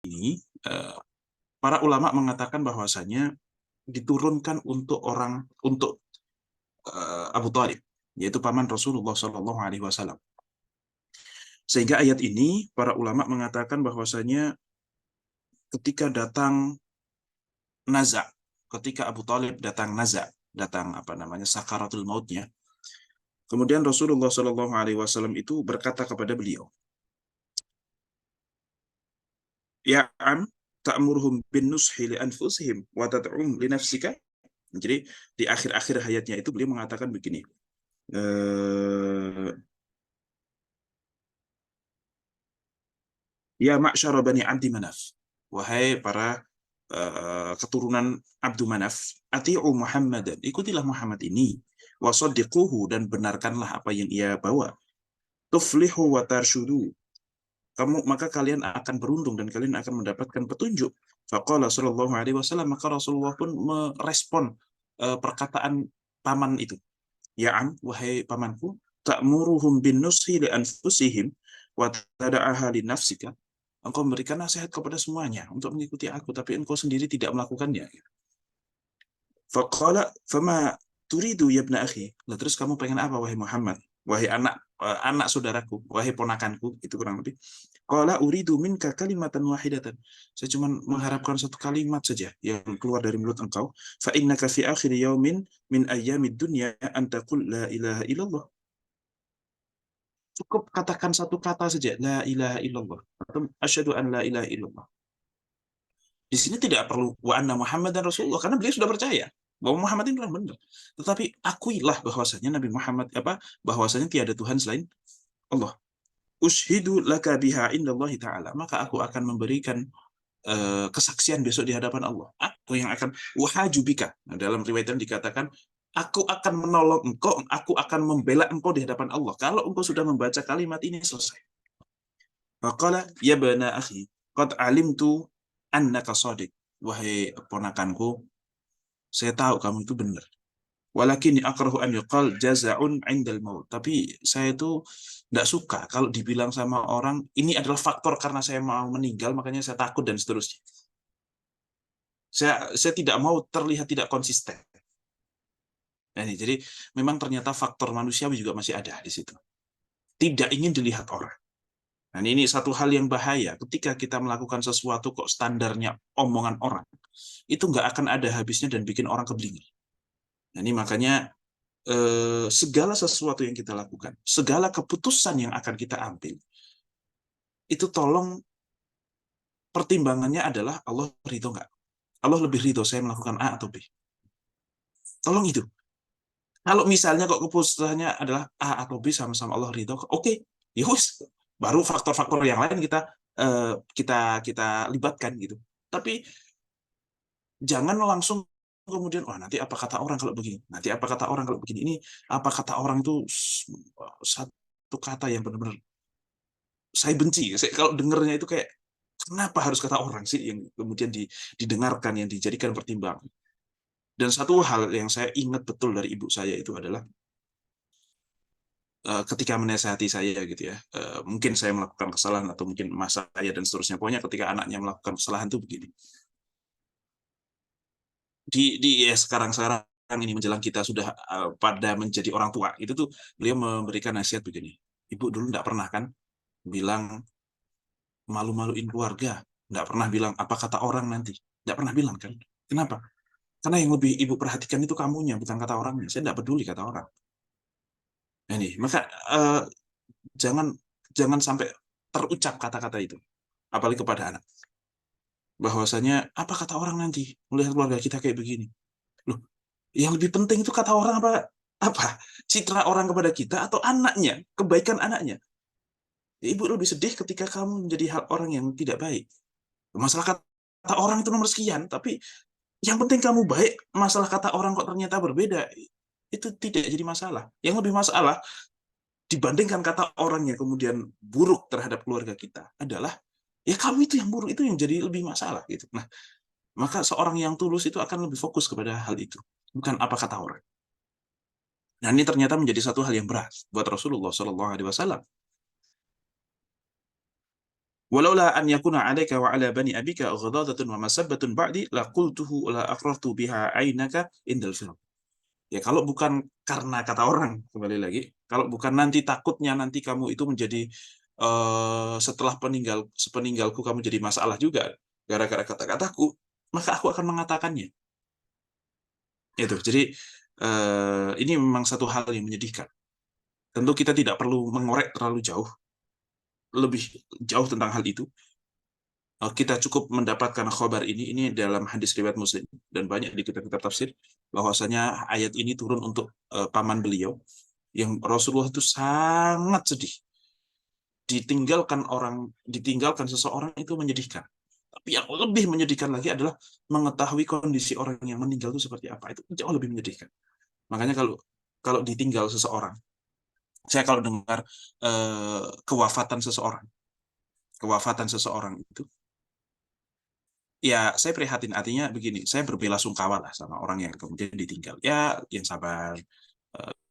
ini para ulama mengatakan bahwasanya diturunkan untuk Abu Thalib, yaitu paman Rasulullah Shallallahu Alaihi Wasallam. Sehingga ayat ini para ulama mengatakan bahwasanya ketika datang naza, ketika Abu Thalib datang naza, datang apa namanya sakaratul mautnya, kemudian Rasulullah Shallallahu Alaihi Wasallam itu berkata kepada beliau, ya am ta'murhum bin nushi li anfusihim wa tad'um li nafsika. Jadi di akhir-akhir hayatnya itu beliau mengatakan begini, ya ma'syara bani Abdi Manaf, wahai para keturunan Abdu Manaf, ati'u Muhammadan, ikutilah Muhammad ini, wasaddiquhu, dan benarkanlah apa yang ia bawa, tuflihu wa tarshudu, maka kalian akan beruntung dan kalian akan mendapatkan petunjuk. Faqala sallallahu alaihi wasallam, maka Rasulullah pun merespon perkataan paman itu. Ya am, wahai pamanku, ta'muruhum bin nushi li anfusihim wa tada'aha li nafsika. Engkau memberikan nasihat kepada semuanya untuk mengikuti aku, tapi engkau sendiri tidak melakukannya. Faqala fama turidu ya ibna akhi. Lah terus kamu pengen apa wahai Muhammad? Wahai anak saudaraku, wahai ponakanku, itu kurang lebih. Qala uridu minka kalimatan wahidatan. Saya cuma mengharapkan satu kalimat saja yang keluar dari mulut engkau. Fa innaka fi akhir yaumin min ayyamid dunya an taqul la ilaha illallah. Cukup katakan satu kata saja, la ilaha illallah, atau asyhadu an la ilaha illallah. Di sini tidak perlu wa anna Muhammad dan Rasulullah, karena beliau sudah percaya bahwa Muhammad itu adalah benar. Tetapi akuilah bahwasanya Nabi Muhammad bahwasanya tiada Tuhan selain Allah. Ushidu laka biha indallahi ta'ala, maka aku akan memberikan kesaksian besok di hadapan Allah. Aku yang akan wahajubika. Nah, dalam riwayat yang dikatakan, aku akan menolong engkau, aku akan membela engkau di hadapan Allah kalau engkau sudah membaca kalimat ini selesai. Faqala ya bana akhi, qad alimtu annaka shadiq. Wahai ponakanku, saya tahu kamu itu benar. Walakin akrahu an yuqal jaza'un 'indal maut. Tapi saya itu tidak suka kalau dibilang sama orang ini adalah faktor karena saya mau meninggal makanya saya takut dan seterusnya. Saya tidak mau terlihat tidak konsisten. Nah, jadi memang ternyata faktor manusiawi juga masih ada di situ. Tidak ingin dilihat orang. Nah, ini satu hal yang bahaya ketika kita melakukan sesuatu kok standarnya omongan orang. Itu nggak akan ada habisnya dan bikin orang keblinger. Nah, ini makanya segala sesuatu yang kita lakukan, segala keputusan yang akan kita ambil, itu tolong pertimbangannya adalah Allah ridho nggak? Allah lebih ridho saya melakukan A atau B? Tolong itu. Kalau misalnya kok keputusannya adalah A atau B sama-sama Allah ridho, oke, ya wis. Baru faktor-faktor yang lain kita libatkan gitu. Tapi jangan langsung kemudian nanti apa kata orang kalau begini, nanti apa kata orang kalau begini. Ini apa kata orang itu satu kata yang benar-benar saya benci. Kalau dengernya itu kayak kenapa harus kata orang sih yang kemudian didengarkan, yang dijadikan pertimbangan. Dan satu hal yang saya ingat betul dari ibu saya itu adalah ketika menasihati saya gitu ya, mungkin saya melakukan kesalahan atau mungkin masa saya dan seterusnya. Pokoknya ketika anaknya melakukan kesalahan itu begini. Ya sekarang ini menjelang kita sudah pada menjadi orang tua, itu tuh beliau memberikan nasihat begini. Ibu dulu enggak pernah kan bilang malu-maluin keluarga, enggak pernah bilang apa kata orang nanti, enggak pernah bilang kan. Kenapa? Karena yang lebih ibu perhatikan itu kamunya, bukan kata orangnya. Saya enggak peduli kata orang. Nah, ini maka jangan jangan sampai terucap kata-kata itu, apalagi kepada anak. Bahwasanya apa kata orang nanti melihat keluarga kita kayak begini. Loh, yang lebih penting itu kata orang apa? Citra orang kepada kita atau anaknya, kebaikan anaknya. Ibu lebih sedih ketika kamu menjadi orang yang tidak baik. Masalah kata orang itu nomor sekian, tapi yang penting kamu baik, masalah kata orang kok ternyata berbeda, itu tidak jadi masalah. Yang lebih masalah dibandingkan kata orang yang kemudian buruk terhadap keluarga kita adalah ya kamu itu yang buruk, itu yang jadi lebih masalah gitu. Nah, maka seorang yang tulus itu akan lebih fokus kepada hal itu, bukan apa kata orang. Nah, ini ternyata menjadi satu hal yang berat buat Rasulullah Shallallahu Alaihi Wasallam. Walaula an yakuna 'alaika wa 'ala bani abika ghadadatun wa masabbatun ba'di laqultuhu la aqrartu biha 'ainaka indal firaq. Ya kalau bukan karena kata orang, kembali lagi, kalau bukan nanti takutnya nanti kamu itu menjadi setelah sepeninggalku kamu jadi masalah juga gara-gara kata-kataku, maka aku akan mengatakannya. Itu. Jadi ini memang satu hal yang menyedihkan. Tentu kita tidak perlu mengorek terlalu jauh, lebih jauh tentang hal itu. Kita cukup mendapatkan khabar ini dalam hadis riwayat Muslim dan banyak di kitab-kitab tafsir bahwasanya ayat ini turun untuk paman beliau yang Rasulullah itu sangat sedih. Ditinggalkan seseorang itu menyedihkan. Tapi yang lebih menyedihkan lagi adalah mengetahui kondisi orang yang meninggal itu seperti apa. Itu jauh lebih menyedihkan. Makanya kalau kalau ditinggal seseorang, saya kalau dengar kewafatan seseorang itu, ya saya prihatin. Artinya begini, saya berbelasungkawa lah sama orang yang kemudian ditinggal. Ya, yang sabar,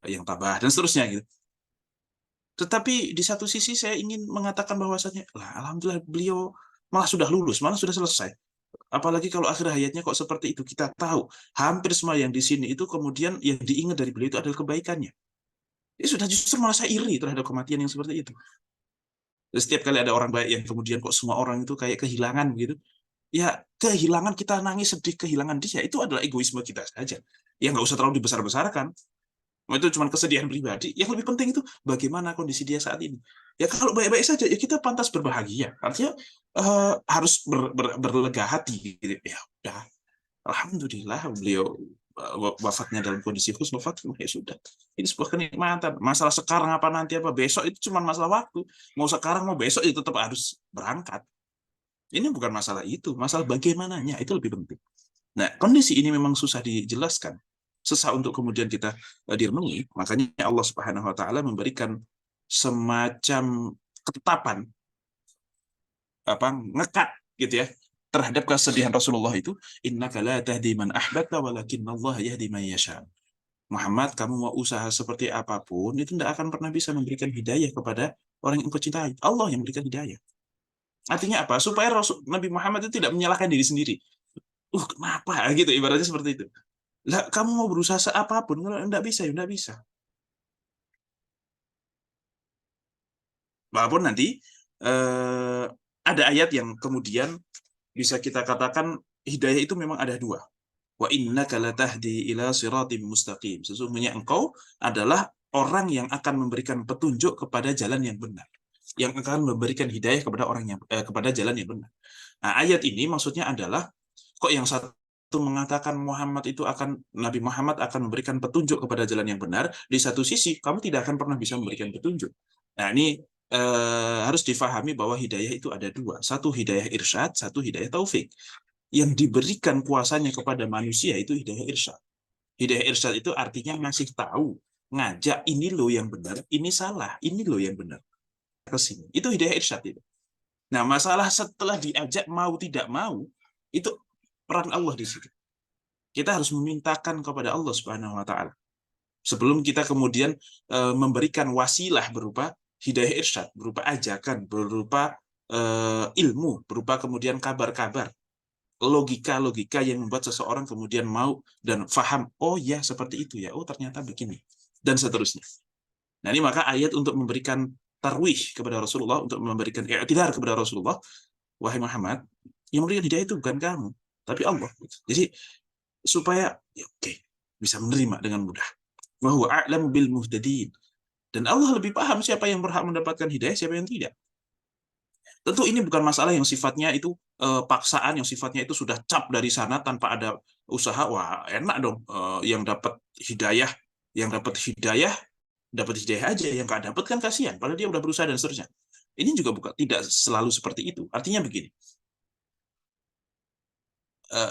yang tabah dan seterusnya gitu. Tetapi di satu sisi saya ingin mengatakan bahwasanya, lah alhamdulillah beliau malah sudah lulus, malah sudah selesai. Apalagi kalau akhir hayatnya kok seperti itu. Kita tahu hampir semua yang di sini itu kemudian yang diingat dari beliau itu adalah kebaikannya. Ya sudah, justru malah saya iri terhadap kematian yang seperti itu. Dan setiap kali ada orang baik yang kemudian kok semua orang itu kayak kehilangan begitu, ya kehilangan, kita nangis sedih kehilangan dia, itu adalah egoisme kita saja. Ya nggak usah terlalu dibesar-besarkan. Itu cuma kesedihan pribadi. Yang lebih penting itu bagaimana kondisi dia saat ini. Ya kalau baik-baik saja, ya kita pantas berbahagia. Artinya harus berlega hati. Gitu. Ya udah, alhamdulillah beliau wafatnya dalam kondisi husnul khatimah, ya sudah. Ini sebuah kenikmatan. Masalah sekarang apa nanti apa besok itu cuma masalah waktu. Mau sekarang mau besok itu tetap harus berangkat. Ini bukan masalah itu, masalah bagaimananya itu lebih penting. Nah, kondisi ini memang susah dijelaskan, susah untuk kemudian kita direnungi. Makanya Allah Subhanahu wa taala memberikan semacam ketetapan, apa, ngekat gitu ya terhadap kesedihan Rasulullah itu, innaka la tahdi man ahbabta Allah yahdi man yasha. Muhammad, kamu mau usaha seperti apapun itu tidak akan pernah bisa memberikan hidayah kepada orang yang engkau cintai. Allah yang memberikan hidayah. Artinya apa? Supaya Nabi Muhammad itu tidak menyalahkan diri sendiri. Kenapa gitu, ibaratnya seperti itu. Lah, kamu mau berusaha seapapun, kalau enggak bisa, ya enggak bisa. Walaupun nanti eh, ada ayat yang kemudian bisa kita katakan hidayah itu memang ada dua. Wa innaka latahdi ila siratim mustaqim. Sesungguhnya engkau adalah orang yang akan memberikan petunjuk kepada jalan yang benar. Yang akan memberikan hidayah kepada kepada jalan yang benar. Nah, ayat ini maksudnya adalah, kok yang satu mengatakan Nabi Muhammad akan memberikan petunjuk kepada jalan yang benar, di satu sisi kamu tidak akan pernah bisa memberikan petunjuk. Nah, ini harus difahami bahwa hidayah itu ada dua, satu hidayah irsyad, satu hidayah taufik. Yang diberikan kuasanya kepada manusia itu hidayah irsyad. Hidayah irsyad itu artinya ngasih tahu, ngajak, ini loh yang benar, ini salah, ini loh yang benar, ke sini. Itu hidayah irsyad itu. Nah, masalah setelah diajak mau tidak mau, itu peran Allah di situ. Kita harus memintakan kepada Allah Subhanahu wa taala. Sebelum kita kemudian memberikan wasilah berupa hidayah irsyad, berupa ajakan, berupa ilmu, berupa kemudian kabar-kabar, logika-logika yang membuat seseorang kemudian mau dan faham, oh ya seperti itu ya, oh ternyata begini, dan seterusnya. Nah, ini maka ayat untuk memberikan tarwih kepada Rasulullah, untuk memberikan i'tidar kepada Rasulullah, wahai Muhammad, yang memberikan hidayah itu bukan kamu, tapi Allah. Jadi supaya ya, bisa menerima dengan mudah. Wa huwa a'lamu bil muhtadin. Dan Allah lebih paham siapa yang berhak mendapatkan hidayah, siapa yang tidak. Tentu ini bukan masalah yang sifatnya itu paksaan, yang sifatnya itu sudah cap dari sana tanpa ada usaha. Wah, enak dong, yang dapat hidayah aja, yang nggak dapat kan kasihan. Padahal dia udah berusaha dan seterusnya. Ini juga tidak selalu seperti itu. Artinya begini,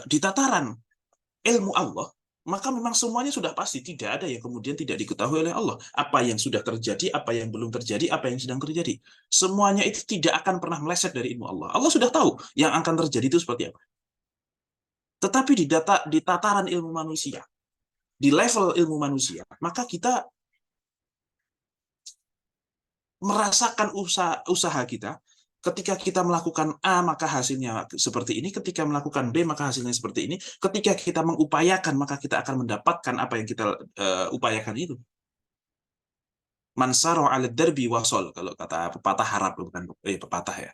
di tataran ilmu Allah, maka memang semuanya sudah pasti, tidak ada yang kemudian tidak diketahui oleh Allah. Apa yang sudah terjadi, apa yang belum terjadi, apa yang sedang terjadi. Semuanya itu tidak akan pernah meleset dari ilmu Allah. Allah sudah tahu yang akan terjadi itu seperti apa. Tetapi di tataran ilmu manusia, di level ilmu manusia, maka kita merasakan usaha kita, Ketika kita melakukan A, maka hasilnya seperti ini. Ketika melakukan B, maka hasilnya seperti ini. Ketika kita mengupayakan, maka kita akan mendapatkan apa yang kita upayakan itu. Mansaro ala derbi wasol, kalau kata pepatah Arab, bukan pepatah ya.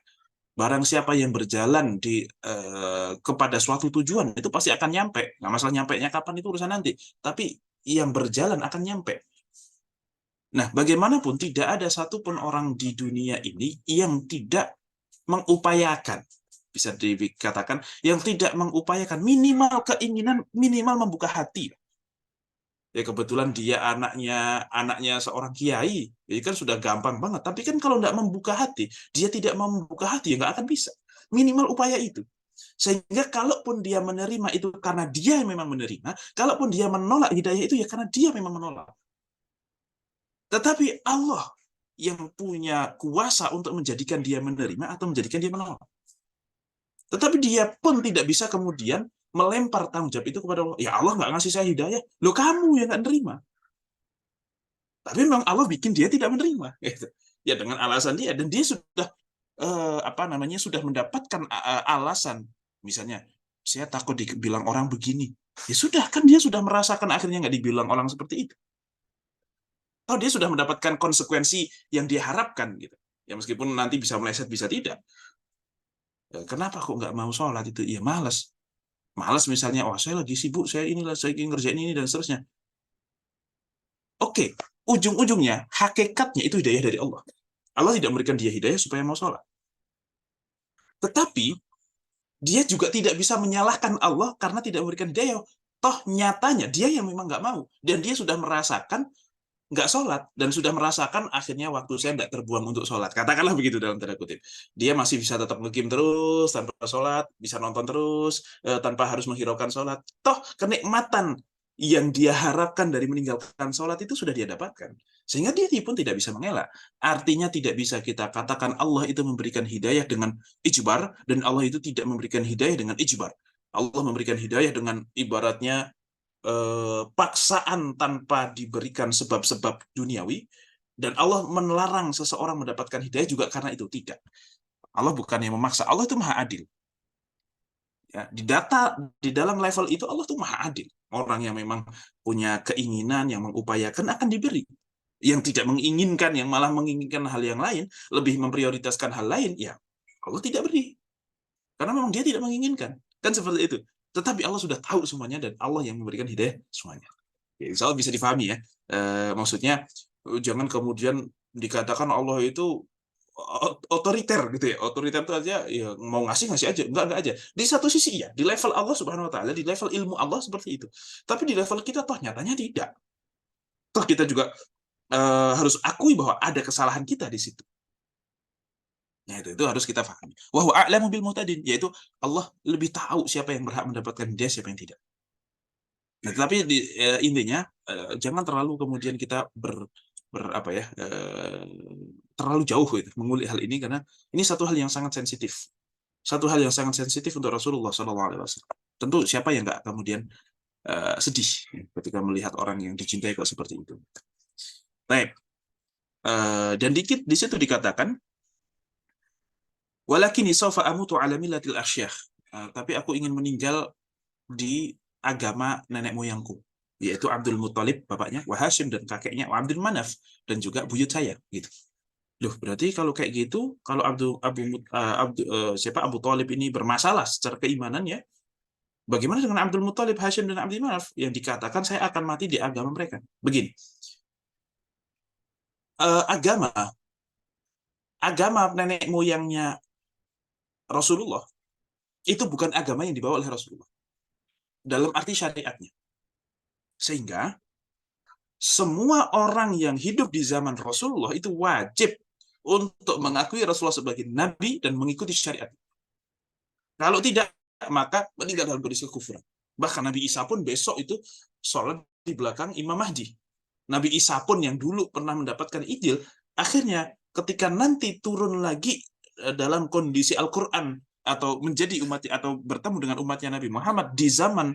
Barang siapa yang berjalan kepada suatu tujuan, itu pasti akan nyampe. Nggak masalah nyampe nya kapan, itu urusan nanti. Tapi yang berjalan akan nyampe. Nah, bagaimanapun tidak ada satupun orang di dunia ini yang tidak mengupayakan, bisa dikatakan, yang tidak mengupayakan minimal keinginan, minimal membuka hati. Ya kebetulan dia anaknya seorang kiai, ini kan sudah gampang banget. Tapi kan kalau tidak membuka hati, dia tidak mau membuka hati, ya nggak akan bisa. Minimal upaya itu. Sehingga kalaupun dia menerima itu karena dia memang menerima, kalaupun dia menolak hidayah itu ya karena dia memang menolak. Tetapi Allah yang punya kuasa untuk menjadikan dia menerima atau menjadikan dia menolak. Tetapi dia pun tidak bisa kemudian melempar tanggung jawab itu kepada Allah. Ya Allah nggak ngasih saya hidayah. Loh kamu yang nggak nerima. Tapi memang Allah bikin dia tidak menerima. Ya dengan alasan dia. Dan dia sudah sudah mendapatkan alasan. Misalnya, saya takut dibilang orang begini. Ya sudah, kan dia sudah merasakan akhirnya nggak dibilang orang seperti itu. Oh, dia sudah mendapatkan konsekuensi yang dia harapkan gitu. Ya meskipun nanti bisa meleset, bisa tidak. Kenapa kok nggak mau sholat itu? Ya malas. Malas misalnya, oh saya lagi sibuk, saya ingin ngerjain ini dan seterusnya. Oke, ujung-ujungnya, hakikatnya itu hidayah dari Allah. Allah tidak memberikan dia hidayah supaya mau sholat. Tetapi, dia juga tidak bisa menyalahkan Allah karena tidak memberikan hidayah. Toh nyatanya, dia yang memang nggak mau. Dan dia sudah merasakan nggak sholat dan sudah merasakan akhirnya waktu saya nggak terbuang untuk sholat, katakanlah begitu dalam tanda kutip. Dia masih bisa tetap nge-game terus tanpa sholat, bisa nonton terus tanpa harus menghiraukan sholat. Toh kenikmatan yang dia harapkan dari meninggalkan sholat itu sudah dia dapatkan, sehingga dia pun tidak bisa mengelak. Artinya tidak bisa kita katakan Allah itu memberikan hidayah dengan ijbar dan Allah itu tidak memberikan hidayah dengan ijbar. Allah memberikan hidayah dengan ibaratnya paksaan tanpa diberikan sebab-sebab duniawi, dan Allah melarang seseorang mendapatkan hidayah juga karena itu. Tidak. Allah bukan yang memaksa. Allah itu maha adil. Ya, di dalam level itu Allah itu maha adil. Orang yang memang punya keinginan, yang mengupayakan akan diberi. Yang tidak menginginkan, yang malah menginginkan hal yang lain, lebih memprioritaskan hal lain, ya Allah tidak beri. Karena memang dia tidak menginginkan. Kan seperti itu. Tetapi Allah sudah tahu semuanya dan Allah yang memberikan hidayah semuanya. Ya, insya Allah bisa difahami ya. Maksudnya jangan kemudian dikatakan Allah itu otoriter gitu ya. Otoriter itu aja ya mau ngasih ngasih aja, enggak aja. Di satu sisi ya, di level Allah Subhanahu wa taala, di level ilmu Allah seperti itu. Tapi di level kita toh nyatanya tidak. Toh kita juga harus akui bahwa ada kesalahan kita di situ. Ya, itu harus kita pahami. Wa huwa a'lamu bil muhtadin, yaitu Allah lebih tahu siapa yang berhak mendapatkan hidayah, siapa yang tidak. Nah, tetapi intinya jangan terlalu kemudian kita apa ya terlalu jauh gitu mengulik hal ini, karena ini satu hal yang sangat sensitif. Satu hal yang sangat sensitif untuk Rasulullah SAW. Tentu siapa yang nggak kemudian sedih ketika melihat orang yang dicintai kok seperti itu. Baik. Dan dikit di situ dikatakan walakini sawfa amutu ala millatil asyakh. Tapi aku ingin meninggal di agama nenek moyangku, yaitu Abdul Muthalib bapaknya, wa Hashim dan kakeknya, wa Abdul Manaf dan juga buyut saya gitu. Loh, berarti kalau kayak gitu, kalau siapa Abu Thalib ini bermasalah secara keimanan ya, bagaimana dengan Abdul Muthalib, Hashim dan Abdul Manaf yang dikatakan saya akan mati di agama mereka? Begini, agama nenek moyangnya Rasulullah itu bukan agama yang dibawa oleh Rasulullah dalam arti syariatnya. Sehingga semua orang yang hidup di zaman Rasulullah itu wajib untuk mengakui Rasulullah sebagai nabi dan mengikuti syariat. Kalau tidak, maka meninggal dalam kondisi kekufuran. Bahkan Nabi Isa pun besok itu sholat di belakang Imam Mahdi. Nabi Isa pun yang dulu pernah mendapatkan Injil, akhirnya ketika nanti turun lagi dalam kondisi Al-Quran atau menjadi umat atau bertemu dengan umatnya Nabi Muhammad di zaman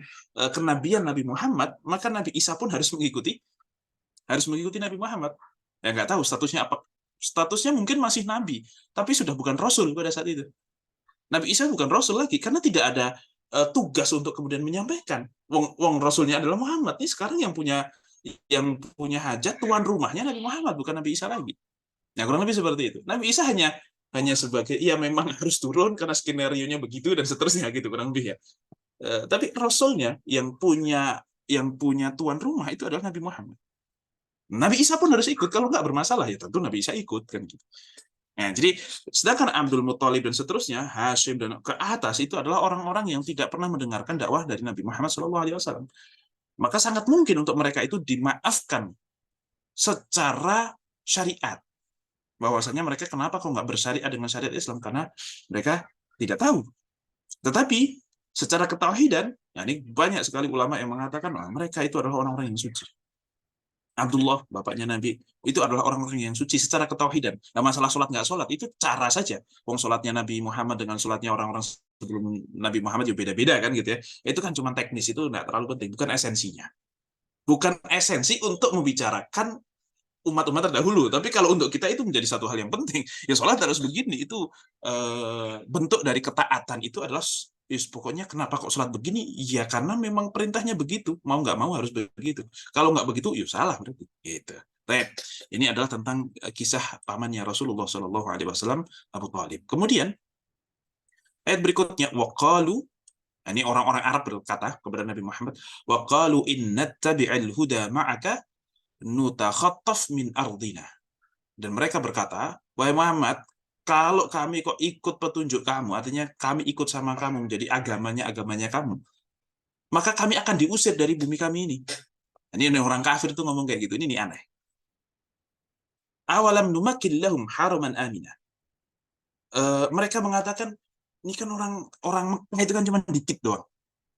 kenabian Nabi Muhammad, maka Nabi Isa pun harus mengikuti Nabi Muhammad. Ya nggak tahu statusnya apa, statusnya mungkin masih nabi, tapi sudah bukan rasul pada saat itu. Nabi Isa bukan rasul lagi karena tidak ada tugas untuk kemudian menyampaikan. Wong rasulnya adalah Muhammad. Ini sekarang yang punya hajat tuan rumahnya Nabi Muhammad, bukan Nabi Isa lagi. Nah, kurang lebih seperti itu. Nabi Isa hanya sebagai, iya memang harus turun karena skenario-nya begitu dan seterusnya gitu kurang lebih ya. Tapi rasulnya yang punya tuan rumah itu adalah Nabi Muhammad. Nabi Isa pun harus ikut, kalau nggak bermasalah ya tentu Nabi Isa ikut kan gitu. Nah, jadi sedangkan Abdul Muthalib dan seterusnya, Hashim dan ke atas itu adalah orang-orang yang tidak pernah mendengarkan dakwah dari Nabi Muhammad SAW. Maka sangat mungkin untuk mereka itu dimaafkan secara syariat. Bahwasanya mereka kenapa kok nggak bersyariat dengan syariat Islam, karena mereka tidak tahu. Tetapi secara ketauhidan, ya ini banyak sekali ulama yang mengatakan mereka itu adalah orang-orang yang suci. Abdullah, bapaknya Nabi, itu adalah orang-orang yang suci secara ketauhidan. Nah, masalah sholat nggak sholat, itu cara saja. Wong sholatnya Nabi Muhammad dengan sholatnya orang-orang sebelum Nabi Muhammad juga beda-beda kan gitu ya. Itu kan cuma teknis, itu nggak terlalu penting, bukan esensinya. Bukan esensi untuk membicarakan umat-umat terdahulu, tapi kalau untuk kita itu menjadi satu hal yang penting. Ya sholat harus begini, itu bentuk dari ketaatan itu adalah pokoknya kenapa kok sholat begini? Ya karena memang perintahnya begitu, mau nggak mau harus begitu. Kalau nggak begitu, ya salah berarti. Gitu. Ini adalah tentang kisah pamannya Rasulullah Shallallahu Alaihi Wasallam, Abu Thalib. Kemudian ayat berikutnya, waqalu, ini orang-orang Arab berkata kepada Nabi Muhammad, waqalu innattabi'al huda ma'aka nutakhattaf min ardina. Dan mereka berkata, wahai Muhammad, kalau kami kok ikut petunjuk kamu, artinya kami ikut sama kamu menjadi agamanya kamu, maka kami akan diusir dari bumi kami ini. Ini orang kafir tuh ngomong kayak gitu, ini aneh. Awalam numakkil lahum haraman aminah. Mereka mengatakan, ini kan orang Mekah itu kan cuma dikit doang.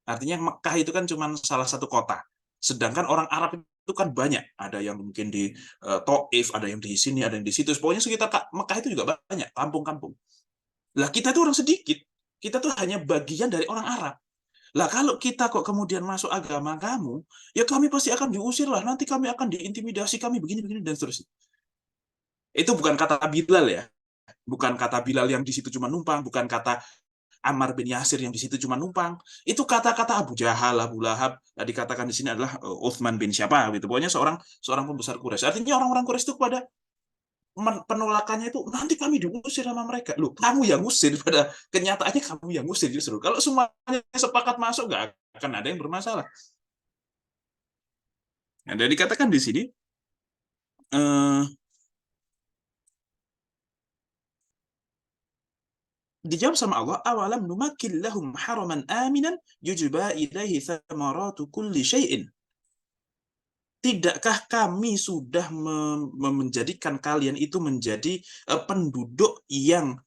Artinya Mekah itu kan cuma salah satu kota. Sedangkan orang Arab itu kan banyak. Ada yang mungkin di Taif, ada yang di sini, ada yang di situ. Pokoknya sekitar Mekah itu juga banyak, kampung-kampung. Lah kita itu orang sedikit. Kita tuh hanya bagian dari orang Arab. Lah kalau kita kok kemudian masuk agama kamu, ya kami pasti akan diusir lah. Nanti kami akan diintimidasi, kami begini-begini dan seterusnya. Itu bukan kata Bilal ya. Bukan kata Bilal yang di situ cuma numpang. Bukan kata Ammar bin Yasir yang di situ cuma numpang. Itu kata-kata Abu Jahal, Abu Lahab. Dikatakan di sini adalah Uthman bin siapa gitu. Pokoknya seorang pembesar Quraisy. Artinya orang-orang Quraisy itu pada penolakannya itu nanti kami diusir sama mereka. Loh, kamu yang usir, pada kenyataannya kamu yang usir justru. Kalau semuanya sepakat masuk nggak akan ada yang bermasalah. Nah, dan dikatakan di sini dijawab sama Allah, awalam numakkil lahum haraman aminan yujba ilaihi thamaratu kulli syai'in. Tidakkah kami sudah menjadikan kalian itu menjadi penduduk yang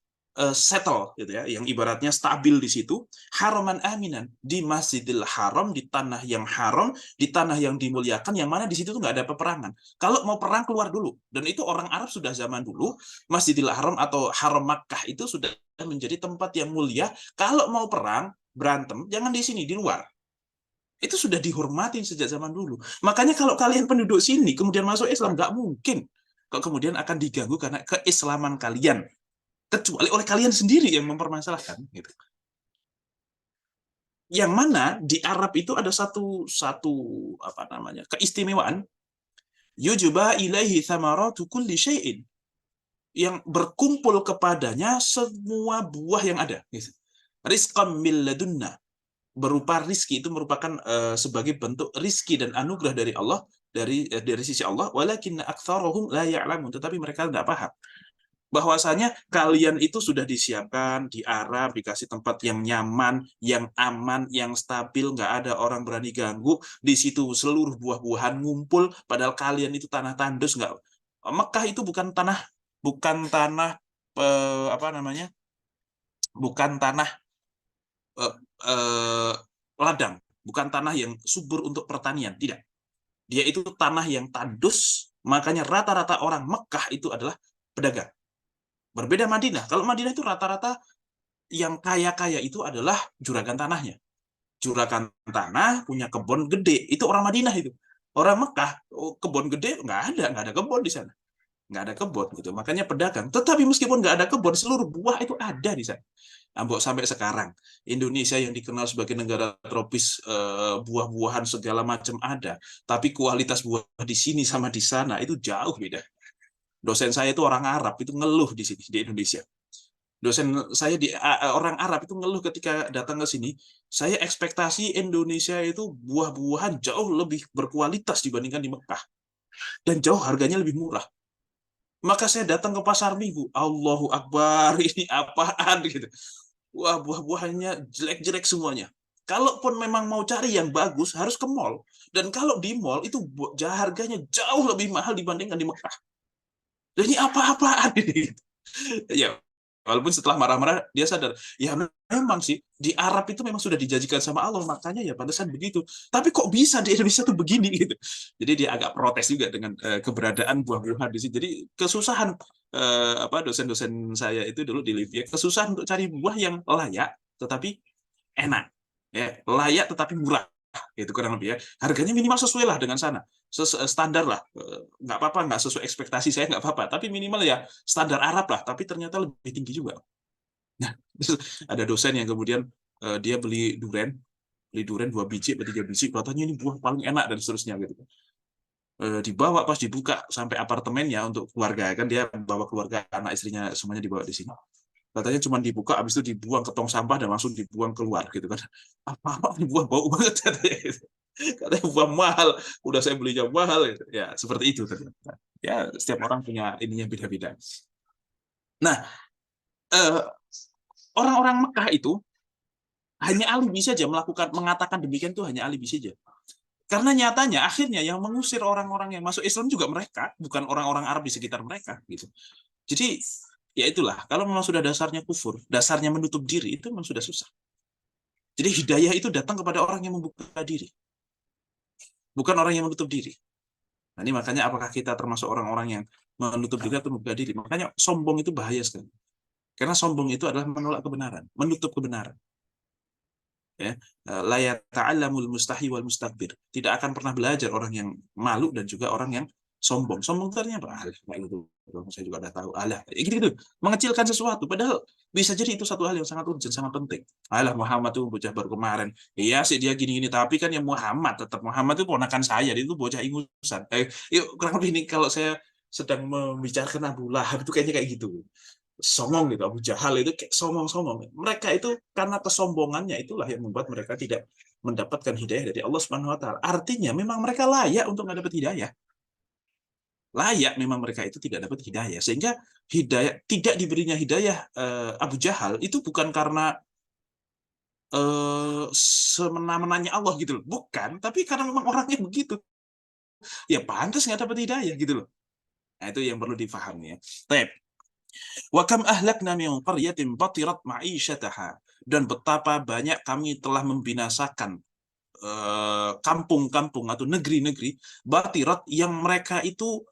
settle gitu ya, yang ibaratnya stabil di situ, haraman aminan, di Masjidil Haram, di tanah yang haram, di tanah yang dimuliakan, yang mana di situ tuh nggak ada peperangan. Kalau mau perang keluar dulu, dan itu orang Arab sudah zaman dulu, Masjidil Haram atau Haram Makkah itu sudah menjadi tempat yang mulia. Kalau mau perang berantem, jangan di sini, di luar. Itu sudah dihormati sejak zaman dulu. Makanya kalau kalian penduduk sini kemudian masuk Islam, nggak mungkin kok kemudian akan diganggu karena keislaman kalian, kecuali oleh kalian sendiri yang mempermasalahkan. Gitu. Yang mana di Arab itu ada satu keistimewaan, yujuba ilaihi thamaratu kulli syai'in, yang berkumpul kepadanya semua buah yang ada. Gitu. Rizqam min ladunna, berupa rizki, itu merupakan sebagai bentuk rizki dan anugerah dari Allah, dari sisi Allah, walakin aktsarahum la ya'lamun, tetapi mereka tidak paham bahwasanya kalian itu sudah disiapkan di Arab, dikasih tempat yang nyaman, yang aman, yang stabil, nggak ada orang berani ganggu, di situ seluruh buah-buahan ngumpul, padahal kalian itu tanah tandus, nggak. Mekah itu bukan tanah apa namanya, bukan tanah ladang, bukan tanah yang subur untuk pertanian, tidak. Dia itu tanah yang tandus, makanya rata-rata orang Mekah itu adalah pedagang. Berbeda Madinah. Kalau Madinah itu rata-rata yang kaya-kaya itu adalah juragan tanahnya. Juragan tanah, punya kebun gede, itu orang Madinah itu. Orang Mekah, kebun gede nggak ada kebun di sana. nggak ada kebun gitu. Makanya pedagang. Tetapi meskipun nggak ada kebun, seluruh buah itu ada di sana. Ambok sampai sekarang Indonesia yang dikenal sebagai negara tropis, buah-buahan segala macam ada, tapi kualitas buah di sini sama di sana itu jauh beda. Dosen saya itu orang Arab, itu ngeluh di sini di Indonesia. Dosen saya orang Arab itu ngeluh ketika datang ke sini, saya ekspektasi Indonesia itu buah-buahan jauh lebih berkualitas dibandingkan di Mekah dan jauh harganya lebih murah. Maka saya datang ke pasar Minggu, Allahu Akbar, ini apaan gitu. Wah, buah-buahannya jelek-jelek semuanya. Kalaupun memang mau cari yang bagus, harus ke mall. Dan kalau di mall, itu harganya jauh lebih mahal dibandingkan di Mekah. Dan ini apa-apaan ini? Ya, walaupun setelah marah-marah, dia sadar. Ya memang sih, di Arab itu memang sudah dijanjikan sama Allah. Makanya ya pantesan begitu. Tapi kok bisa di Indonesia tuh begini gitu. Jadi dia agak protes juga dengan keberadaan buah-buahan di sini. Jadi kesusahan dosen-dosen saya itu dulu di Libya, kesusahan untuk cari buah yang layak tetapi enak, ya layak tetapi murah, itu kurang lebih ya. Harganya minimal sesuai lah dengan sana, standar lah. Nggak apa-apa, nggak sesuai ekspektasi saya nggak apa-apa, tapi minimal ya standar Arab lah. Tapi ternyata lebih tinggi juga. Nah, ada dosen yang kemudian dia beli duren 2 biji atau 3 biji, katanya ini buah paling enak dan seterusnya gitu. Dibawa, pas dibuka sampai apartemennya untuk keluarga, kan dia bawa keluarga, anak istrinya semuanya dibawa di sini. Katanya cuma dibuka, habis itu dibuang ke tong sampah dan langsung dibuang keluar gitu kan. Apa buah bau banget katanya. Katanya buah mahal, udah saya belinya mahal gitu. Ya seperti itu ternyata. Ya setiap orang punya ininya beda-beda. Nah, eh, orang-orang Mekah itu hanya alibi saja mengatakan demikian, itu hanya alibi saja. Karena nyatanya akhirnya yang mengusir orang-orang yang masuk Islam juga mereka, bukan orang-orang Arab di sekitar mereka gitu. Jadi ya itulah, kalau memang sudah dasarnya kufur, dasarnya menutup diri, itu memang sudah susah. Jadi hidayah itu datang kepada orang yang membuka diri, bukan orang yang menutup diri. Nah, ini makanya apakah kita termasuk orang-orang yang menutup diri atau membuka diri? Makanya sombong itu bahaya sekali. Karena sombong itu adalah menolak kebenaran, menutup kebenaran. Ya, la yata'allamul mustahi wal mustakbir. Tidak akan pernah belajar orang yang malu dan juga orang yang sombong. Sombong itu artinya apa? Alah, kayak gitu. Saya juga udah tahu. Alah, gitu-gitu. Mengecilkan sesuatu. Padahal bisa jadi itu satu hal yang sangat urgent, sangat penting. Alah, Muhammad itu bocah baru kemarin. Iya sih dia gini-gini, tapi kan ya Muhammad, tetap Muhammad itu ponakan saya, dia itu bocah ingusan. Yuk, kurang lebih ini kalau saya sedang membicarakan Abu Lahab itu kayaknya kayak gitu. Songong gitu, Abu Jahal itu kayak songong-songong. Mereka itu karena kesombongannya itulah yang membuat mereka tidak mendapatkan hidayah dari Allah Subhanahu wa taala. Artinya memang mereka layak untuk mendapat hidayah. Layak memang mereka itu tidak dapat hidayah. Sehingga hidayah tidak diberinya hidayah Abu Jahal itu bukan karena semena-menanya Allah gitu loh. Bukan, tapi karena memang orangnya begitu. Ya pantas nggak dapat hidayah gitu loh. Nah, itu yang perlu difahami ya. Baik. Wa kam ahlakna min qaryatin batirat ma'isyataha, dan betapa banyak kami telah membinasakan kampung-kampung atau negeri-negeri batirat yang mereka itu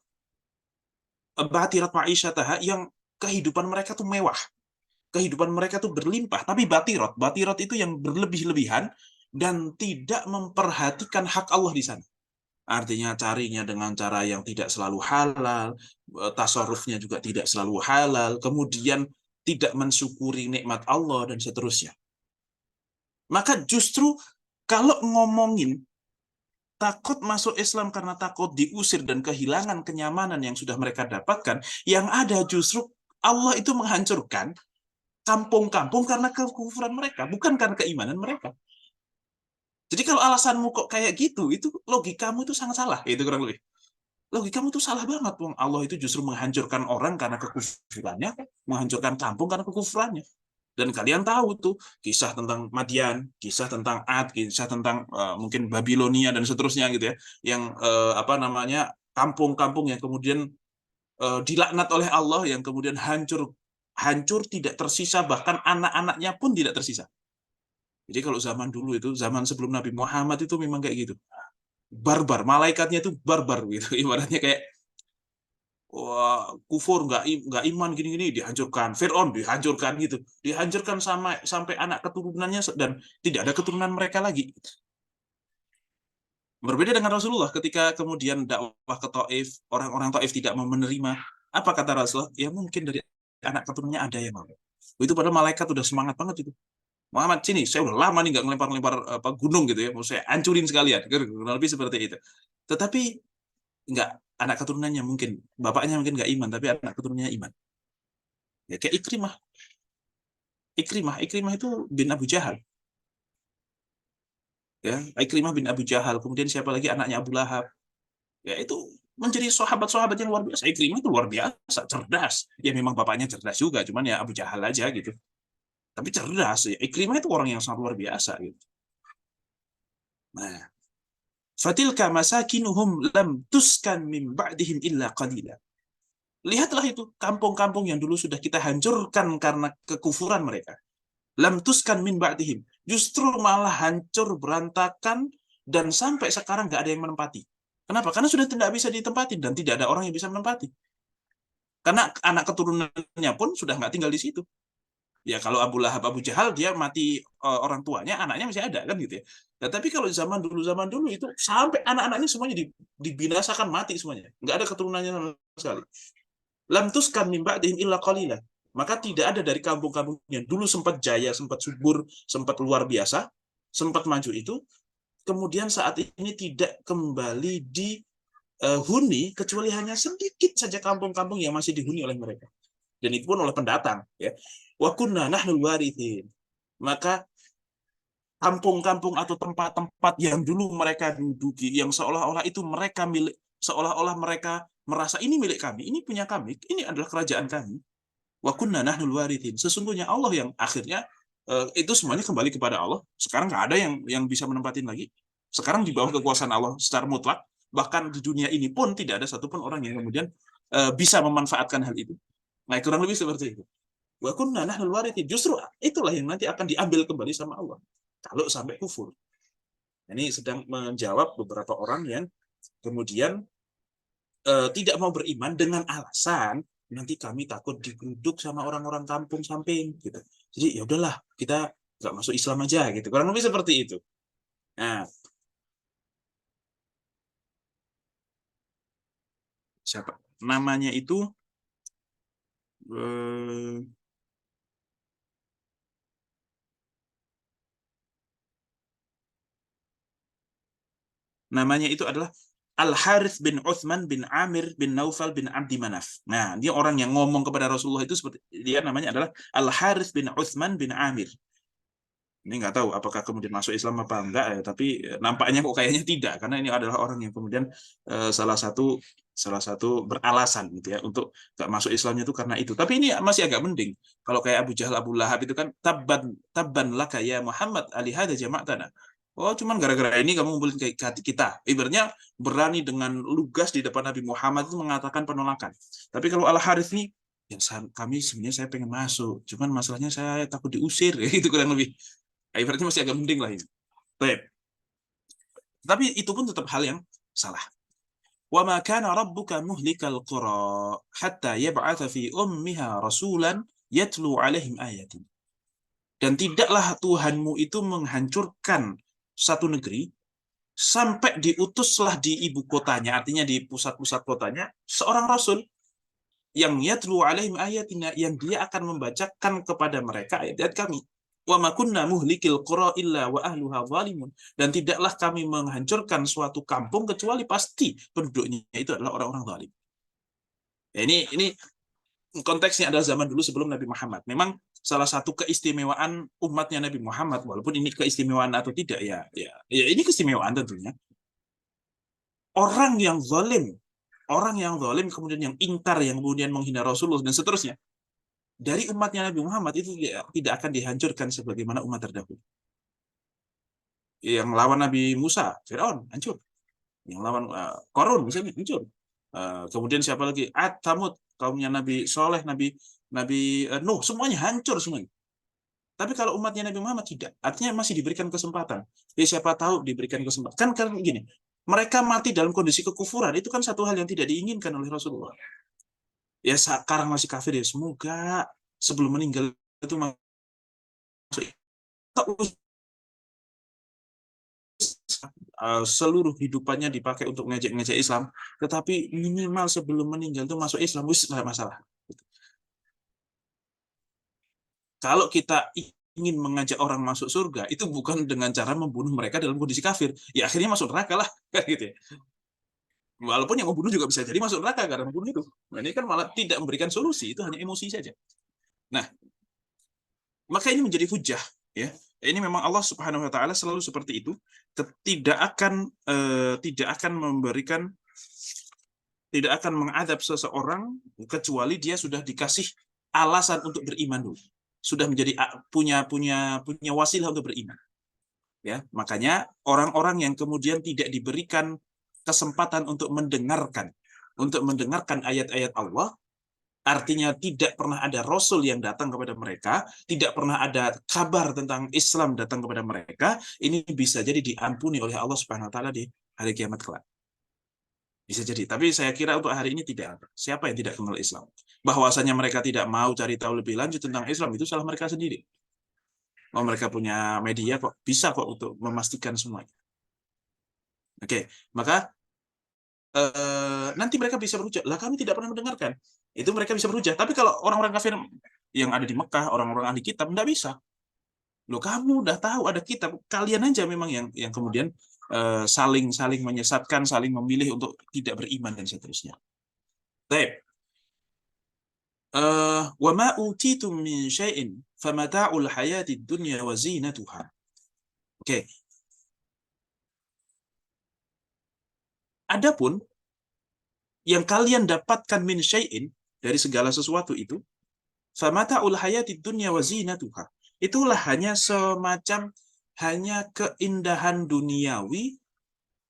batirat ma'isyataha, yang kehidupan mereka tuh mewah, kehidupan mereka tuh berlimpah, tapi batirat itu yang berlebih-lebihan dan tidak memperhatikan hak Allah di sana. Artinya carinya dengan cara yang tidak selalu halal, tasarrufnya juga tidak selalu halal, kemudian tidak mensyukuri nikmat Allah dan seterusnya. Maka justru kalau ngomongin takut masuk Islam karena takut diusir dan kehilangan kenyamanan yang sudah mereka dapatkan, yang ada justru Allah itu menghancurkan kampung-kampung karena kekufuran mereka, bukan karena keimanan mereka. Jadi kalau alasanmu kok kayak gitu, itu logikamu itu sangat salah. Itu kurang lebih. Logikamu itu salah banget. Allah itu justru menghancurkan orang karena kekufurannya, menghancurkan kampung karena kekufurannya. Dan kalian tahu tuh kisah tentang Madian, kisah tentang Ad, kisah tentang mungkin Babilonia dan seterusnya gitu ya, yang apa namanya, kampung-kampung yang kemudian dilaknat oleh Allah, yang kemudian hancur, hancur tidak tersisa, bahkan anak-anaknya pun tidak tersisa. Jadi kalau zaman dulu itu, zaman sebelum Nabi Muhammad itu memang kayak gitu, barbar, malaikatnya itu barbar gitu, ibaratnya kayak wah, kufur, nggak iman, gini-gini dihancurkan, Fir'aun dihancurkan gitu, dihancurkan sampai anak keturunannya, dan tidak ada keturunan mereka lagi. Berbeda dengan Rasulullah ketika kemudian dakwah ke Taif, orang-orang Taif tidak mau menerima, Apa kata Rasulullah? Ya mungkin dari anak keturunannya ada yang mau. Itu padahal malaikat udah semangat banget itu. Muhammad, sini, saya udah lama nih nggak ngelempar-lempar apa gunung gitu ya, mau saya hancurin sekalian, kurang lebih seperti itu. Tetapi nggak, anak keturunannya mungkin, bapaknya mungkin nggak iman, tapi anak keturunannya iman. Ya kayak Ikrimah, Ikrimah itu bin Abu Jahal, ya, Ikrimah bin Abu Jahal. Kemudian siapa lagi, anaknya Abu Lahab, ya itu menjadi sahabat-sahabat yang luar biasa. Ikrimah itu luar biasa, cerdas. Ya memang bapaknya cerdas juga, cuman ya Abu Jahal aja gitu. Tapi cerdas, ya. Ikrimah itu orang yang sangat luar biasa gitu. Nah, fatilka masakinuhum lam tuskan min ba'dihim illa qalila. Lihatlah itu kampung-kampung yang dulu sudah kita hancurkan karena kekufuran mereka. Lam tuskan min ba'dihim. Justru malah hancur berantakan dan sampai sekarang nggak ada yang menempati. Kenapa? Karena sudah tidak bisa ditempati dan tidak ada orang yang bisa menempati. Karena anak keturunannya pun sudah nggak tinggal di situ. Ya kalau Abu Lahab, Abu Jahal dia mati, orang tuanya, anaknya masih ada kan gitu ya. Nah, tapi kalau zaman dulu itu sampai anak-anaknya semuanya dibinasakan, mati semuanya. Nggak ada keturunannya sama sekali. Lam tuskan min ba'dihim illa qalila. Maka tidak ada dari kampung-kampung yang dulu sempat jaya, sempat subur, sempat luar biasa, sempat maju itu, kemudian saat ini tidak kembali dihuni, kecuali hanya sedikit saja kampung-kampung yang masih dihuni oleh mereka. Dan itu pun oleh pendatang, ya. Wa kunna nahnul warithin. Maka kampung-kampung atau tempat-tempat yang dulu mereka duduki, yang seolah-olah itu mereka milik, seolah-olah mereka merasa ini milik kami, ini punya kami, ini adalah kerajaan kami. Wa kunna nahnul warithin. Sesungguhnya Allah yang akhirnya, itu semuanya kembali kepada Allah. Sekarang nggak ada yang bisa menempatin lagi. Sekarang di bawah kekuasaan Allah secara mutlak. Bahkan di dunia ini pun tidak ada satupun orang yang kemudian bisa memanfaatkan hal itu. Nah, kurang lebih seperti itu. Wa kunna nahnul warithin. Justru itulah yang nanti akan diambil kembali sama Allah kalau sampai kufur. Ini sedang menjawab beberapa orang yang kemudian tidak mau beriman dengan alasan nanti kami takut digeruduk sama orang-orang kampung samping gitu. Jadi ya udahlah, kita nggak masuk Islam aja gitu. Kurang lebih seperti itu. Nah, siapa namanya itu, eh, namanya itu adalah Al Harith bin Uthman bin Amir bin Naufal bin Abdi Manaf. Nah, dia orang yang ngomong kepada Rasulullah itu seperti, dia namanya adalah Al Harith bin Uthman bin Amir. Ini nggak tahu apakah kemudian masuk Islam apa enggak ya, tapi nampaknya kok kayaknya tidak, karena ini adalah orang yang kemudian salah satu beralasan gitu ya untuk nggak masuk Islamnya itu karena itu. Tapi ini masih agak mending. Kalau kayak Abu Jahal, Abu Lahab itu kan tabban tabban laka ya Muhammad ali hadza jama'tana. Oh, cuman gara-gara ini kamu ngumpulin kita. Ibaratnya berani dengan lugas di depan Nabi Muhammad itu mengatakan penolakan. Tapi kalau Al Harith ini, ya kami sebenarnya saya pengen masuk, cuman masalahnya saya takut diusir, ya itu kurang lebih. Ibaratnya masih agak mending lah ini. Baik. Tapi itu pun tetap hal yang salah. Wa ma kana rabbuka muhlikal qura hatta yab'atha fi ummiha rasulan yatlu alaihim ayatin. Dan tidaklah Tuhanmu itu menghancurkan satu negeri sampai diutuslah di ibu kotanya, artinya di pusat-pusat kotanya, seorang rasul yang yatlu alaihim ayatina, yang dia akan membacakan kepada mereka ayat-ayat kami. Wa ma kunna muhlikil qura illa wa ahluha zalimun. Dan tidaklah kami menghancurkan suatu kampung kecuali pasti penduduknya itu adalah orang-orang zalim. Ya, ini konteksnya adalah zaman dulu sebelum Nabi Muhammad. Memang salah satu keistimewaan umatnya Nabi Muhammad, walaupun ini keistimewaan atau tidak, ya ini keistimewaan tentunya. Orang yang zalim, orang yang zalim kemudian yang ingkar, yang kemudian menghina Rasulullah dan seterusnya, dari umatnya Nabi Muhammad itu tidak akan dihancurkan sebagaimana umat terdahulu. Yang lawan Nabi Musa, Fir'aun, hancur. Yang lawan Korun, misalnya, hancur. Kemudian siapa lagi? Ad, Thamud, kaumnya Nabi Soleh, Nabi Nabi Nuh, semuanya hancur semuanya. Tapi kalau umatnya Nabi Muhammad tidak, artinya masih diberikan kesempatan. Ya siapa tahu diberikan kesempatan. Kan karena gini, mereka mati dalam kondisi kekufuran, itu kan satu hal yang tidak diinginkan oleh Rasulullah. Ya sekarang masih kafir, ya semoga sebelum meninggal itu masuk seluruh hidupannya dipakai untuk ngejek-ngejek Islam, tetapi minimal sebelum meninggal itu masuk Islam, wis nggak masalah. Kalau kita ingin mengajak orang masuk surga, itu bukan dengan cara membunuh mereka dalam kondisi kafir. Ya akhirnya masuk neraka lah, gitu ya. Walaupun yang membunuh juga bisa jadi masuk neraka karena membunuh itu. Nah, ini kan malah tidak memberikan solusi, itu hanya emosi saja. Nah, maka ini menjadi hujah, ya. Ini memang Allah Subhanahu wa taala selalu seperti itu, tidak akan memberikan, tidak akan mengadab seseorang kecuali dia sudah dikasih alasan untuk beriman dulu. Sudah menjadi punya wasilah untuk beriman. Ya, makanya orang-orang yang kemudian tidak diberikan kesempatan untuk mendengarkan ayat-ayat Allah, artinya tidak pernah ada rasul yang datang kepada mereka, tidak pernah ada kabar tentang Islam datang kepada mereka, ini bisa jadi diampuni oleh Allah Subhanahu wa taala di hari kiamat kelak. Bisa jadi, tapi saya kira untuk hari ini tidak ada. Siapa yang tidak kenal Islam? Bahwasanya mereka tidak mau cari tahu lebih lanjut tentang Islam, itu salah mereka sendiri. Oh, mereka punya media kok, bisa kok untuk memastikan semuanya. Oke, maka nanti mereka bisa berhujah, lah kami tidak pernah mendengarkan. Itu mereka bisa berhujah. Tapi kalau orang-orang kafir yang ada di Mekah, orang-orang ahli kitab, tidak bisa. Loh, kamu udah tahu ada kitab, kalian aja memang yang kemudian saling menyesatkan, saling memilih untuk tidak beriman dan seterusnya. Baik. Wa ma utitum min syai'in famata'ul hayatid dunya wa zinatuha. Oke. Adapun yang kalian dapatkan min syai'in dari segala sesuatu itu, famata'ul hayatid dunya wa zinatuha. Itulah hanya semacam hanya keindahan duniawi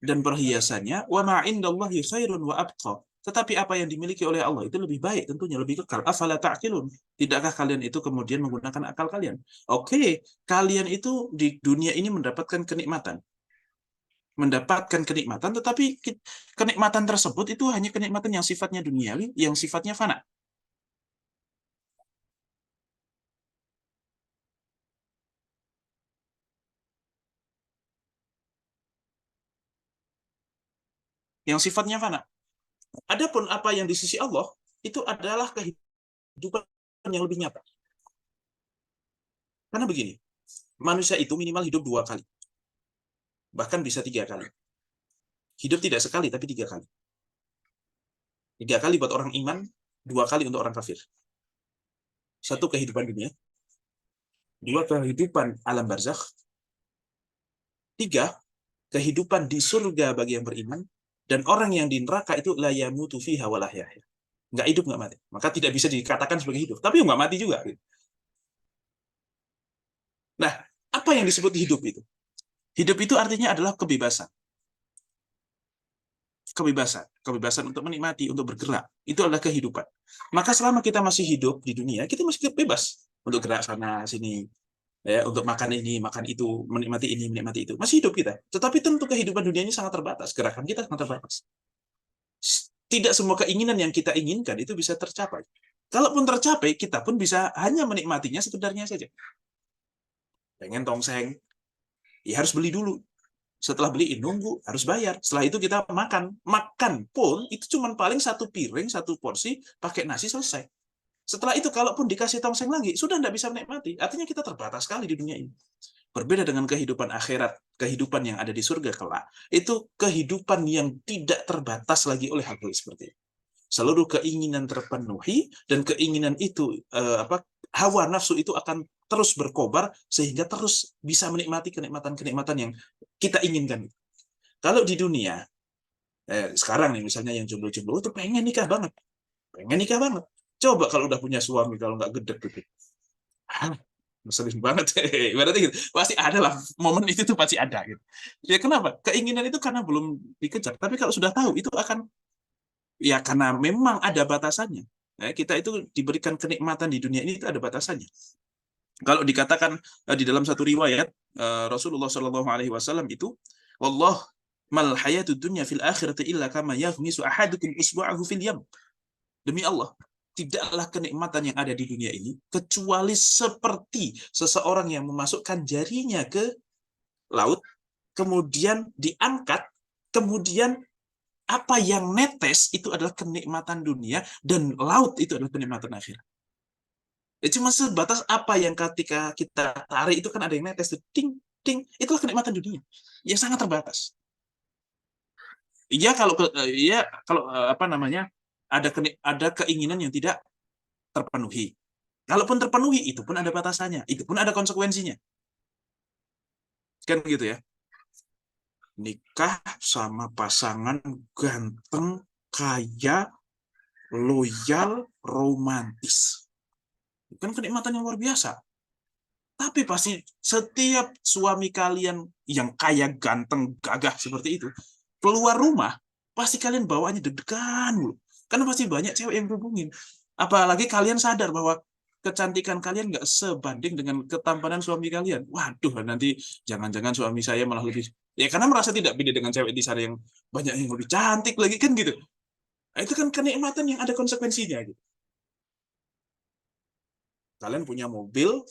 dan perhiasannya, wa ma indallahi khairun wa abqa. Tetapi apa yang dimiliki oleh Allah itu lebih baik, tentunya lebih kekal. Afala ta'qilun? Tidakkah kalian itu kemudian menggunakan akal kalian? Oke, kalian itu di dunia ini mendapatkan kenikmatan, tetapi kenikmatan tersebut itu hanya kenikmatan yang sifatnya duniawi, yang sifatnya fana. Yang sifatnya fana. Adapun apa yang di sisi Allah, itu adalah kehidupan yang lebih nyata. Karena begini, manusia itu minimal hidup 2 kali. Bahkan bisa 3 kali. Hidup tidak sekali, tapi 3 kali. 3 kali buat orang iman, 2 kali untuk orang kafir. 1 kehidupan dunia, 2 kehidupan alam barzakh, 3 kehidupan di surga bagi yang beriman, dan orang yang di neraka itu la yamutu fiha wa la yahya. Nggak hidup, nggak mati. Maka tidak bisa dikatakan sebagai hidup. Tapi nggak mati juga. Nah, apa yang disebut hidup itu? Hidup itu artinya adalah kebebasan. Kebebasan untuk menikmati, untuk bergerak. Itu adalah kehidupan. Maka selama kita masih hidup di dunia, kita masih bebas untuk gerak sana sini, ya, untuk makan ini, makan itu, menikmati ini, menikmati itu. Masih hidup kita. Tetapi tentu kehidupan dunia ini sangat terbatas. Gerakan kita sangat terbatas. Tidak semua keinginan yang kita inginkan itu bisa tercapai. Kalaupun tercapai, kita pun bisa hanya menikmatinya sekedarnya saja. Pengen tongseng, ya harus beli dulu. Setelah beli, nunggu, harus bayar. Setelah itu kita makan. Makan pun itu cuma paling 1 piring, 1 porsi, pakai nasi, selesai. Setelah itu, kalaupun dikasih tongseng lagi, sudah tidak bisa menikmati. Artinya kita terbatas sekali di dunia ini. Berbeda dengan kehidupan akhirat, kehidupan yang ada di surga kelak, itu kehidupan yang tidak terbatas lagi oleh hal seperti itu. Seluruh keinginan terpenuhi, dan keinginan itu hawa nafsu itu akan terus berkobar sehingga terus bisa menikmati kenikmatan-kenikmatan yang kita inginkan. Kalau di dunia sekarang nih, misalnya yang jomblo-jomblo itu pengen nikah banget. Coba kalau udah punya suami, kalau nggak gedek gitu. Sering banget. Berarti gitu. Pasti ada lah, momen itu tuh pasti ada gitu. Ya kenapa? Keinginan itu karena belum dikejar. Tapi kalau sudah tahu itu akan, ya karena memang ada batasannya. Kita itu diberikan kenikmatan di dunia ini itu ada batasannya. Kalau dikatakan di dalam satu riwayat Rasulullah Shallallahu Alaihi Wasallam itu, wallah mal hayatud dunya fil akhirati illa kama yaghmisu ahadukum isbu'ahu fil yam. Demi Allah, tidaklah kenikmatan yang ada di dunia ini kecuali seperti seseorang yang memasukkan jarinya ke laut, kemudian diangkat, kemudian apa yang netes itu adalah kenikmatan dunia, dan laut itu adalah kenikmatan akhirat. Ya, cuma sebatas apa yang ketika kita tarik itu kan ada yang netes, ting, ting, itulah kenikmatan dunia. Ya sangat terbatas. Iya kalau iya kalau apa namanya ada keinginan yang tidak terpenuhi. Kalaupun terpenuhi itu pun ada batasannya, itu pun ada konsekuensinya. Kan gitu ya. Nikah sama pasangan ganteng, kaya, loyal, romantis. Kan kenikmatan yang luar biasa. Tapi pasti setiap suami kalian yang kaya, ganteng, gagah seperti itu, keluar rumah, pasti kalian bawaannya deg-degan mulu. Karena pasti banyak cewek yang hubungin. Apalagi kalian sadar bahwa kecantikan kalian nggak sebanding dengan ketampanan suami kalian. Waduh, nanti jangan-jangan suami saya malah lebih... Ya karena merasa tidak beda dengan cewek di sana yang banyak yang lebih cantik lagi, kan gitu. Nah, itu kan kenikmatan yang ada konsekuensinya. Gitu. Kalian punya mobil,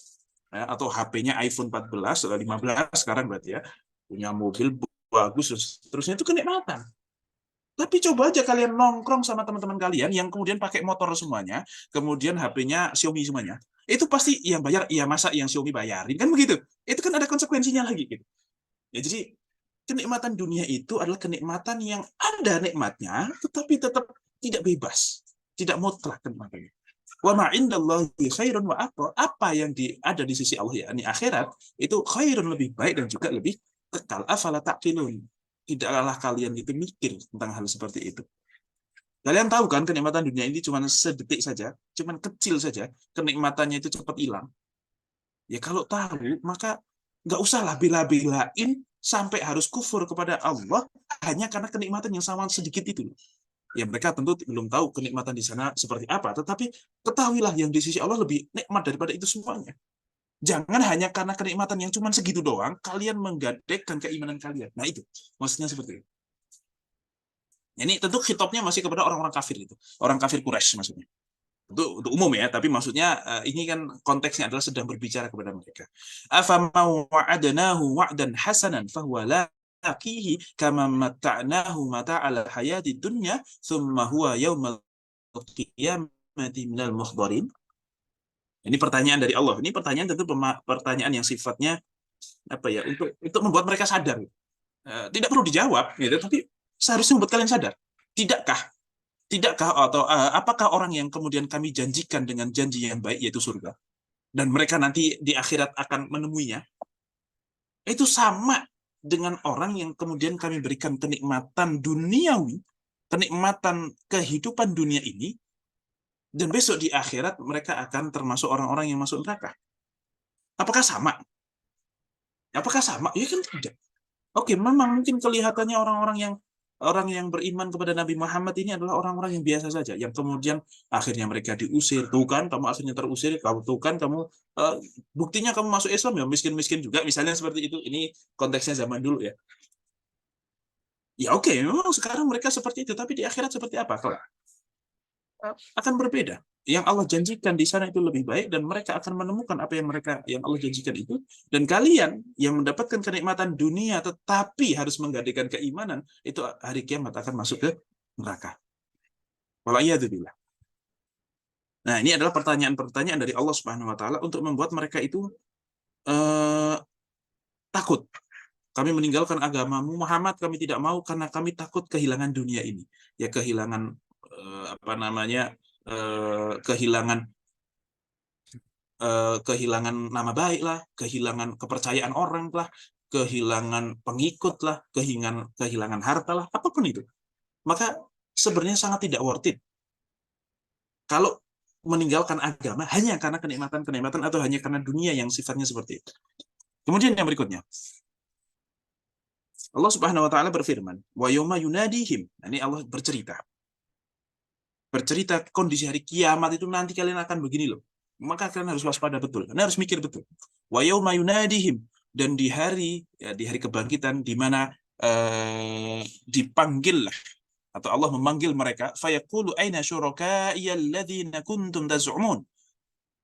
ya, atau HP-nya iPhone 14 atau 15 sekarang berarti ya, punya mobil bagus, terusnya itu kenikmatan. Tapi coba aja kalian nongkrong sama teman-teman kalian yang kemudian pakai motor semuanya, kemudian HP-nya Xiaomi semuanya. Itu pasti yang bayar, ya masa yang Xiaomi bayarin, kan begitu. Itu kan ada konsekuensinya lagi. Gitu. Ya, jadi kenikmatan dunia itu adalah kenikmatan yang ada nikmatnya, tetapi tetap tidak bebas. Tidak mutlak kenikmatannya. Wa ma indallahi khairun wa aqwa. Apa yang ada di sisi Allah, yakni akhirat, itu khairun, lebih baik dan juga lebih kekal. Afala taqilun. Tidaklah kalian itu mikir tentang hal seperti itu. Kalian tahu kan kenikmatan dunia ini cuma sedetik saja, cuma kecil saja, kenikmatannya itu cepat hilang. Ya kalau tahu, maka nggak usahlah bela-belain sampai harus kufur kepada Allah hanya karena kenikmatan yang sama sedikit itu. Ya mereka tentu belum tahu kenikmatan di sana seperti apa, tetapi ketahuilah yang di sisi Allah lebih nikmat daripada itu semuanya. Jangan hanya karena kenikmatan yang cuma segitu doang, kalian menggadaikan keimanan kalian. Nah itu, maksudnya seperti itu. Ini tentu khitabnya masih kepada orang-orang kafir itu, orang kafir Quraisy maksudnya. Untuk umum ya, tapi maksudnya ini kan konteksnya adalah sedang berbicara kepada mereka. Afamau wa'adnahu wa'dan hasanan fahuwa laqihi kama mata'nahu mata'al hayati dunya thumma huwa yaumal qiyamati minal muhdarin. Ini pertanyaan dari Allah. Ini pertanyaan tentu pertanyaan yang sifatnya apa ya, untuk membuat mereka sadar. Tidak perlu dijawab gitu, tapi seharusnya membuat kalian sadar. Tidakkah Tidakkah atau apakah orang yang kemudian kami janjikan dengan janji yang baik yaitu surga dan mereka nanti di akhirat akan menemuinya, itu sama dengan orang yang kemudian kami berikan kenikmatan duniawi, kenikmatan kehidupan dunia ini, dan besok di akhirat mereka akan termasuk orang-orang yang masuk neraka. Apakah sama? Apakah sama? Ya kan tidak. Oke, memang mungkin kelihatannya orang yang beriman kepada Nabi Muhammad ini adalah orang-orang yang biasa saja, yang kemudian akhirnya mereka diusir. Tuh kan, kamu akhirnya terusir. Kamu tuh kan, kamu buktinya kamu masuk Islam ya miskin-miskin juga, misalnya seperti itu. Ini konteksnya zaman dulu ya. Ya oke, memang sekarang mereka seperti itu, tapi di akhirat seperti apa? Akan berbeda. Yang Allah janjikan di sana itu lebih baik dan mereka akan menemukan apa yang Allah janjikan itu, dan kalian yang mendapatkan kenikmatan dunia tetapi harus menggadaikan keimanan itu hari kiamat akan masuk ke neraka. Wala'iyadzubillah. Nah, ini adalah pertanyaan-pertanyaan dari Allah Subhanahu wa taala untuk membuat mereka itu takut. Kami meninggalkan agamamu Muhammad, kami tidak mau karena kami takut kehilangan dunia ini. Ya kehilangan apa namanya? Kehilangan kehilangan nama baik lah, kehilangan kepercayaan orang lah, kehilangan pengikut lah, kehilangan harta lah, apapun itu. Maka sebenarnya sangat tidak worth it kalau meninggalkan agama hanya karena kenikmatan-kenikmatan atau hanya karena dunia yang sifatnya seperti itu. Kemudian yang berikutnya, Allah Subhanahu wa taala berfirman, "Wa yauma yunadihim." Ini Allah bercerita kondisi hari kiamat itu nanti kalian akan begini loh. Maka kalian harus waspada betul. Kalian harus mikir betul. Wa yauma yunadihim, dan di hari kebangkitan di mana dipanggil atau Allah memanggil mereka, fayaqulu aina syuraka'i alladzina kuntum taz'umun.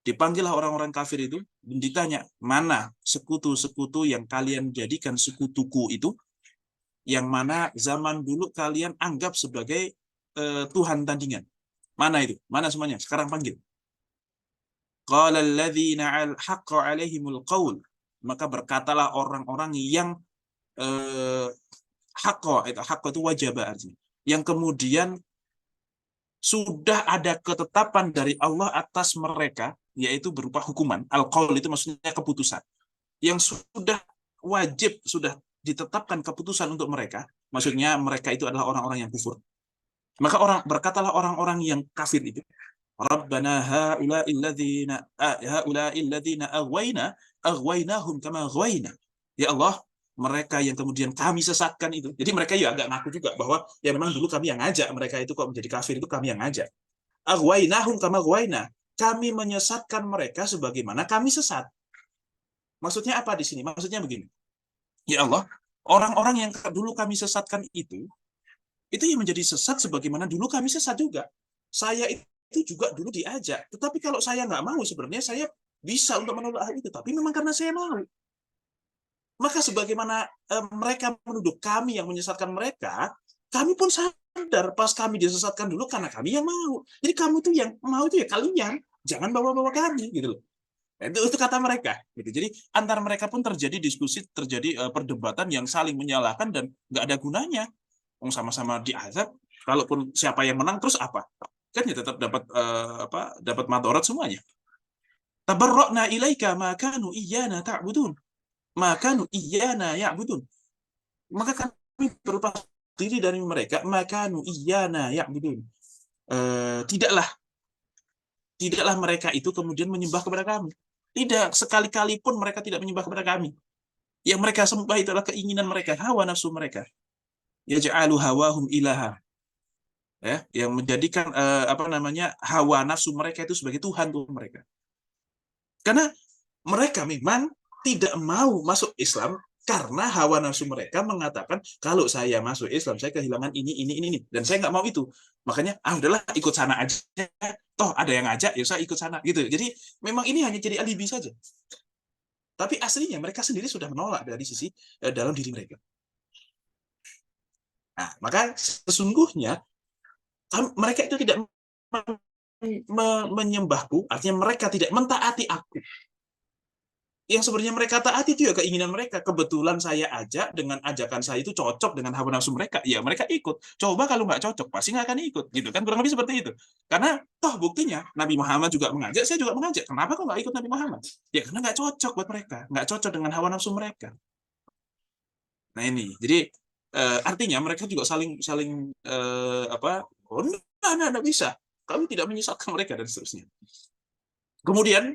Dipanggillah orang-orang kafir itu, dan ditanya, mana sekutu-sekutu yang kalian jadikan sekutuku itu, yang mana zaman dulu kalian anggap sebagai Tuhan tandingan. Mana itu? Mana semuanya? Sekarang panggil. Qala alladzina haqqa alaihimul qaul. Maka berkatalah orang-orang yang haqqa itu wajib artinya. Yang kemudian sudah ada ketetapan dari Allah atas mereka, yaitu berupa hukuman. Al-qaul itu maksudnya keputusan. Yang sudah wajib, sudah ditetapkan keputusan untuk mereka, maksudnya mereka itu adalah orang-orang yang kufur. Maka berkatalah orang-orang yang kafir itu, Rabbana haula'i alladzina aghwainahum kama aghwaina. Ya Allah, mereka yang kemudian kami sesatkan itu. Jadi mereka ya agak ngaku juga bahwa ya memang dulu kami yang ngajak mereka itu kok menjadi kafir, itu kami yang ngajak. Aghwainahum kama aghwaina. Kami menyesatkan mereka sebagaimana kami sesat. Maksudnya apa di sini? Maksudnya begini. Ya Allah, orang-orang yang dulu kami sesatkan itu yang menjadi sesat sebagaimana dulu kami sesat juga. Saya itu juga dulu diajak. Tetapi kalau saya nggak mau, sebenarnya saya bisa untuk menolak hal itu. Tapi memang karena saya mau. Maka sebagaimana mereka menuduh kami yang menyesatkan mereka, kami pun sadar pas kami disesatkan dulu karena kami yang mau. Jadi kamu tuh yang mau itu ya kalian. Jangan bawa-bawa kami. Gitu loh. Itu kata mereka. Gitu. Jadi antara mereka pun terjadi diskusi, terjadi perdebatan yang saling menyalahkan dan nggak ada gunanya. Sama-sama diazab, kalaupun siapa yang menang terus apa? Kan ya tetap dapat madharat semuanya. Tabarra'na ilaika ma kanu iyyana ta'budun. Ma kanu iyyana ya'budun. Maka kami berlepas diri dari mereka, ma kanu iyyana ya'budun. Tidaklah mereka itu kemudian menyembah kepada kami. Tidak, sekali-kali pun mereka tidak menyembah kepada kami. Yang mereka sembah itu adalah keinginan mereka, hawa nafsu mereka. Yaj'alu hawahum ilaha, ya, yang menjadikan hawa nafsu mereka itu sebagai Tuhan tuh mereka. Karena mereka memang tidak mau masuk Islam karena hawa nafsu mereka mengatakan kalau saya masuk Islam saya kehilangan ini, dan saya nggak mau itu. Makanya udahlah ikut sana aja. Toh ada yang ngajak ya saya ikut sana gitu. Jadi memang ini hanya jadi alibi saja. Tapi aslinya mereka sendiri sudah menolak dari sisi dalam diri mereka. Nah, maka sesungguhnya mereka itu tidak menyembahku, artinya mereka tidak mentaati aku. Yang sebenarnya mereka taati itu ya keinginan mereka. Kebetulan saya ajak, dengan ajakan saya itu cocok dengan hawa nafsu mereka, ya mereka ikut. Coba kalau nggak cocok, pasti nggak akan ikut. Gitu kan, kurang lebih seperti itu. Karena toh buktinya, Nabi Muhammad juga mengajak, saya juga mengajak. Kenapa kok nggak ikut Nabi Muhammad? Ya karena nggak cocok buat mereka. Nggak cocok dengan hawa nafsu mereka. Nah ini, jadi artinya mereka juga saling oh enggak bisa, kami tidak menyesatkan mereka dan seterusnya. Kemudian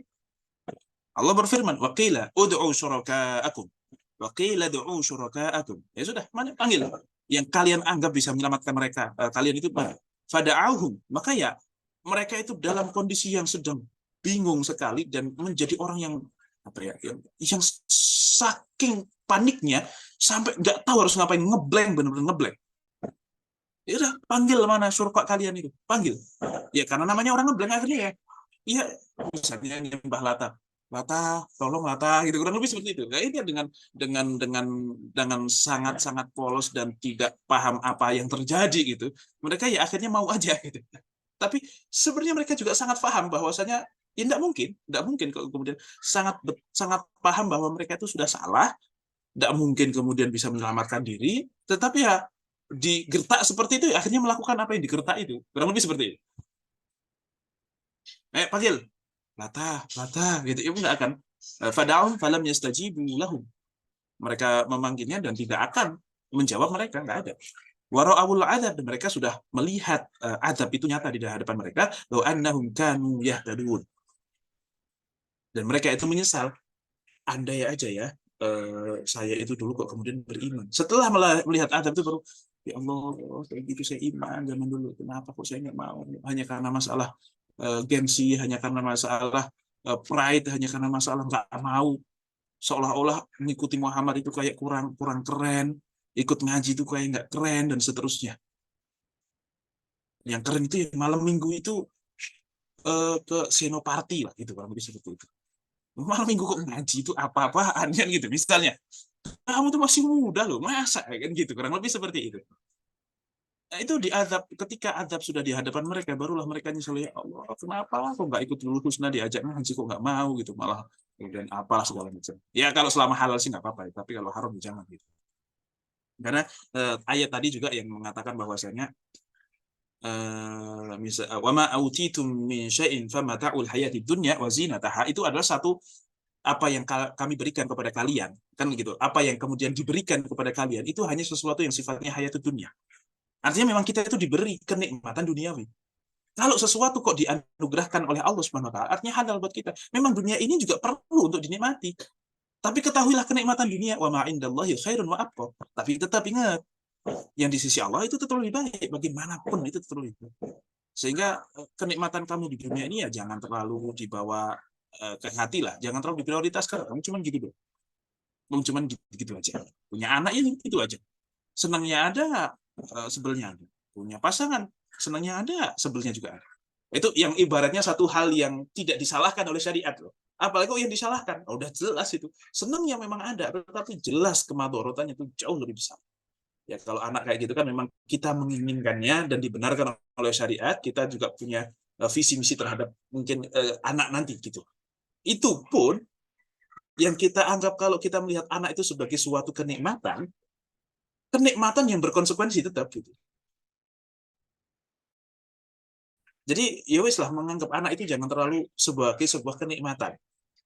Allah berfirman, waqila ud'u syuraka'akum, waqila ud'u syuraka'akum. Ya sudah, mana panggil yang kalian anggap bisa menyelamatkan mereka, kalian itu fada'auhum. Maka ya mereka itu dalam kondisi yang sedang bingung sekali dan menjadi orang yang yang saking paniknya sampai nggak tahu harus ngapain, ngeblank, benar-benar ngeblank. Ya udah, panggil mana syurga kalian itu, panggil. Ya karena namanya orang ngeblank akhirnya ya. Iya, misalnya nyembah Lata, tolong Lata, gitu kurang lebih seperti itu. Nah, ini dengan sangat-sangat polos dan tidak paham apa yang terjadi gitu. Mereka ya akhirnya mau aja gitu. Tapi sebenarnya mereka juga sangat paham bahwasanya ya tidak mungkin kalau kemudian sangat sangat paham bahwa mereka itu sudah salah, tidak mungkin kemudian bisa menyelamatkan diri, tetapi ya digertak seperti itu, akhirnya melakukan apa yang digertak itu. Kurang lebih seperti itu. Panggil. Lata, gitu. Ibu nggak akan. Fada'um falam yastajibu lahum. Mereka memanggilnya dan tidak akan menjawab mereka, nggak ada. Wara'awul adab, dan mereka sudah melihat adab itu nyata di hadapan mereka. Bahwa annahum kanu yahtadun. Dan mereka itu menyesal. Andai aja ya, saya itu dulu kok kemudian beriman. Setelah melihat adab itu baru, ya Allah, kayak gitu saya iman zaman dulu. Kenapa kok saya nggak mau? Hanya karena masalah gengsi, hanya karena masalah pride, hanya karena masalah nggak mau. Seolah-olah mengikuti Muhammad itu kayak kurang keren, ikut ngaji itu kayak nggak keren, dan seterusnya. Yang keren itu ya malam minggu itu ke senoparti lah gitu, kurang lebih seperti itu. Malam minggu kok ngaji itu apa-apaan kan gitu misalnya. Kamu tuh masih muda loh, masa kan gitu, kurang lebih seperti itu. Nah, itu diadab, ketika adab sudah di hadapan mereka, barulah mereka nyesel, ya Allah, kenapa kok nggak ikut dulu Husna diajak ngaji kok nggak mau gitu, malah kemudian apalah segala macam. Ya kalau selama halal sih nggak apa-apa, tapi kalau haram ya jangan gitu. Karena ayat tadi juga yang mengatakan bahwasanya wa ma autitum min syai'in famata'ul hayatid dunya wa zinataha, itu adalah satu apa yang kami berikan kepada kalian, kan gitu. Apa yang kemudian diberikan kepada kalian itu hanya sesuatu yang sifatnya hayatud dunya. Artinya memang kita itu diberi kenikmatan duniawi. Kalau sesuatu kok dianugerahkan oleh Allah Subhanahu wa taala, artinya halal buat kita. Memang dunia ini juga perlu untuk dinikmati. Tapi ketahuilah kenikmatan dunia, wa ma indallahi khairun wa abqa. Tapi tetap ingat, yang di sisi Allah itu tetap lebih baik, bagaimanapun itu tetap lebih baik. Sehingga kenikmatan kamu di dunia ini ya jangan terlalu dibawa ke hati lah, jangan terlalu diprioritaskan. Kamu cuma gitu dong. Kamu cuma gitu aja. Punya anak ini itu aja. Senangnya ada, sebelnya ada. Punya pasangan, senangnya ada, sebelnya juga ada. Itu yang ibaratnya satu hal yang tidak disalahkan oleh syariat loh. Apalagi kok yang disalahkan, oh, udah jelas itu. Senangnya memang ada, tetapi jelas kemadorotannya itu jauh lebih besar. Ya kalau anak kayak gitu kan memang kita menginginkannya dan dibenarkan oleh syariat, kita juga punya visi misi terhadap mungkin anak nanti gitu. Itu pun yang kita anggap kalau kita melihat anak itu sebagai suatu kenikmatan, kenikmatan yang berkonsekuensi tetap gitu. Jadi ya wis lah, menganggap anak itu jangan terlalu sebagai sebuah kenikmatan.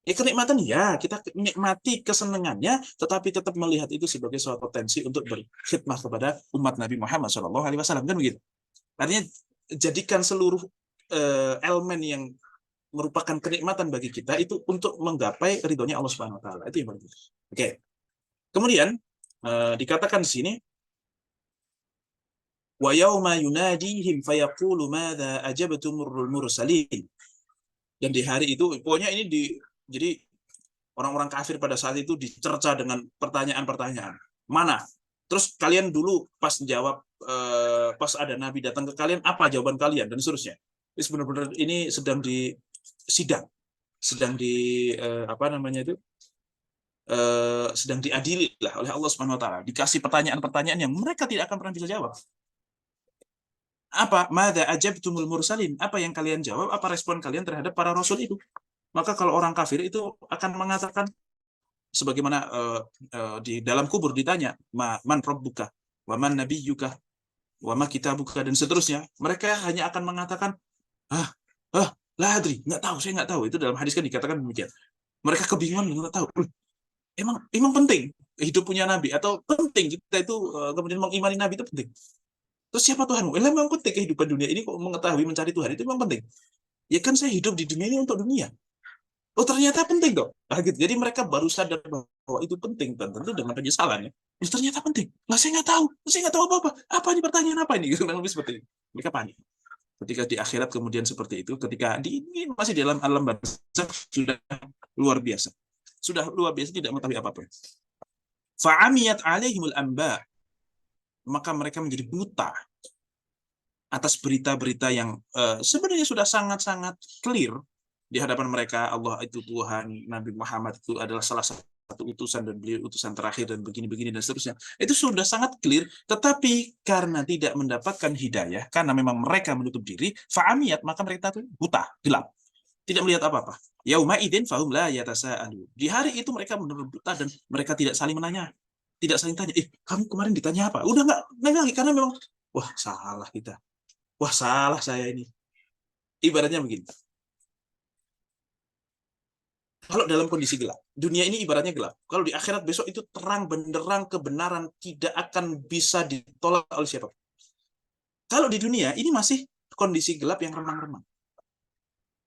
Ya kenikmatan ya, kita nikmati kesenangannya, tetapi tetap melihat itu sebagai suatu potensi untuk berkhidmah kepada umat Nabi Muhammad SAW, kan begitu. Artinya jadikan seluruh elemen yang merupakan kenikmatan bagi kita itu untuk menggapai ridhonya Allah Subhanahu Wa Taala. Itu yang penting. Oke. Kemudian dikatakan di sini, wa yauma yunadihim fayaqulu madza ajabtumur mursalin. Dan di hari itu, pokoknya ini jadi orang-orang kafir pada saat itu dicerca dengan pertanyaan-pertanyaan. Mana? Terus kalian dulu pas jawab, pas ada nabi datang ke kalian, apa jawaban kalian dan seterusnya. Ini benar-benar ini sedang di sidang, sedang di apa namanya itu, sedang diadili lah oleh Allah Subhanahu Wa Taala. Dikasih pertanyaan-pertanyaan yang mereka tidak akan pernah bisa jawab. Apa? Mada ajabtumul mursalin? Apa yang kalian jawab? Apa respon kalian terhadap para rasul itu? Maka kalau orang kafir itu akan mengatakan, sebagaimana di dalam kubur ditanya, man rabbuka, wa man nabiyyuka, wa ma kitabuka, dan seterusnya. Mereka hanya akan mengatakan, ah, la adri, nggak tahu, saya nggak tahu. Itu dalam hadis kan dikatakan demikian. Mereka kebingungan, nggak tahu. Emang penting hidup punya nabi, atau penting kita itu kemudian mengimani nabi itu penting. Terus siapa Tuhanmu? Memang penting kehidupan dunia ini, kok mengetahui mencari Tuhan itu memang penting. Ya kan saya hidup di dunia ini untuk dunia. Oh ternyata penting dong. Nah, gitu. Jadi mereka baru sadar bahwa itu penting, dan tentu dengan penyesalan ya. Oh, ternyata penting. Lah saya nggak tahu apa-apa. Apa ini pertanyaan apa ini? Gitu, lebih seperti ini. Mereka panik. Ketika di akhirat kemudian seperti itu, ketika ini masih di dalam alam barzakh sudah luar biasa. Sudah luar biasa, tidak mengetahui apapun. Fa'amiyat alaihimul anba, maka mereka menjadi buta atas berita-berita yang sebenarnya sudah sangat-sangat clear di hadapan mereka. Allah itu Tuhan, Nabi Muhammad itu adalah salah satu utusan, dan beliau utusan terakhir, dan begini-begini dan seterusnya. Itu sudah sangat clear, tetapi karena tidak mendapatkan hidayah, karena memang mereka menutup diri, fa'amiyat, maka mereka itu buta, gelap, tidak melihat apa-apa. Yauma idzin fahum la yatasaalu. Di hari itu mereka benar-benar buta, dan mereka tidak saling menanya, tidak saling tanya, kamu kemarin ditanya apa? Udah nggak nanya lagi, karena memang wah salah kita. Wah salah saya ini. Ibaratnya begini. Kalau dalam kondisi gelap, dunia ini ibaratnya gelap. Kalau di akhirat besok itu terang benderang, kebenaran tidak akan bisa ditolak oleh siapa. Kalau di dunia ini masih kondisi gelap yang remang-remang.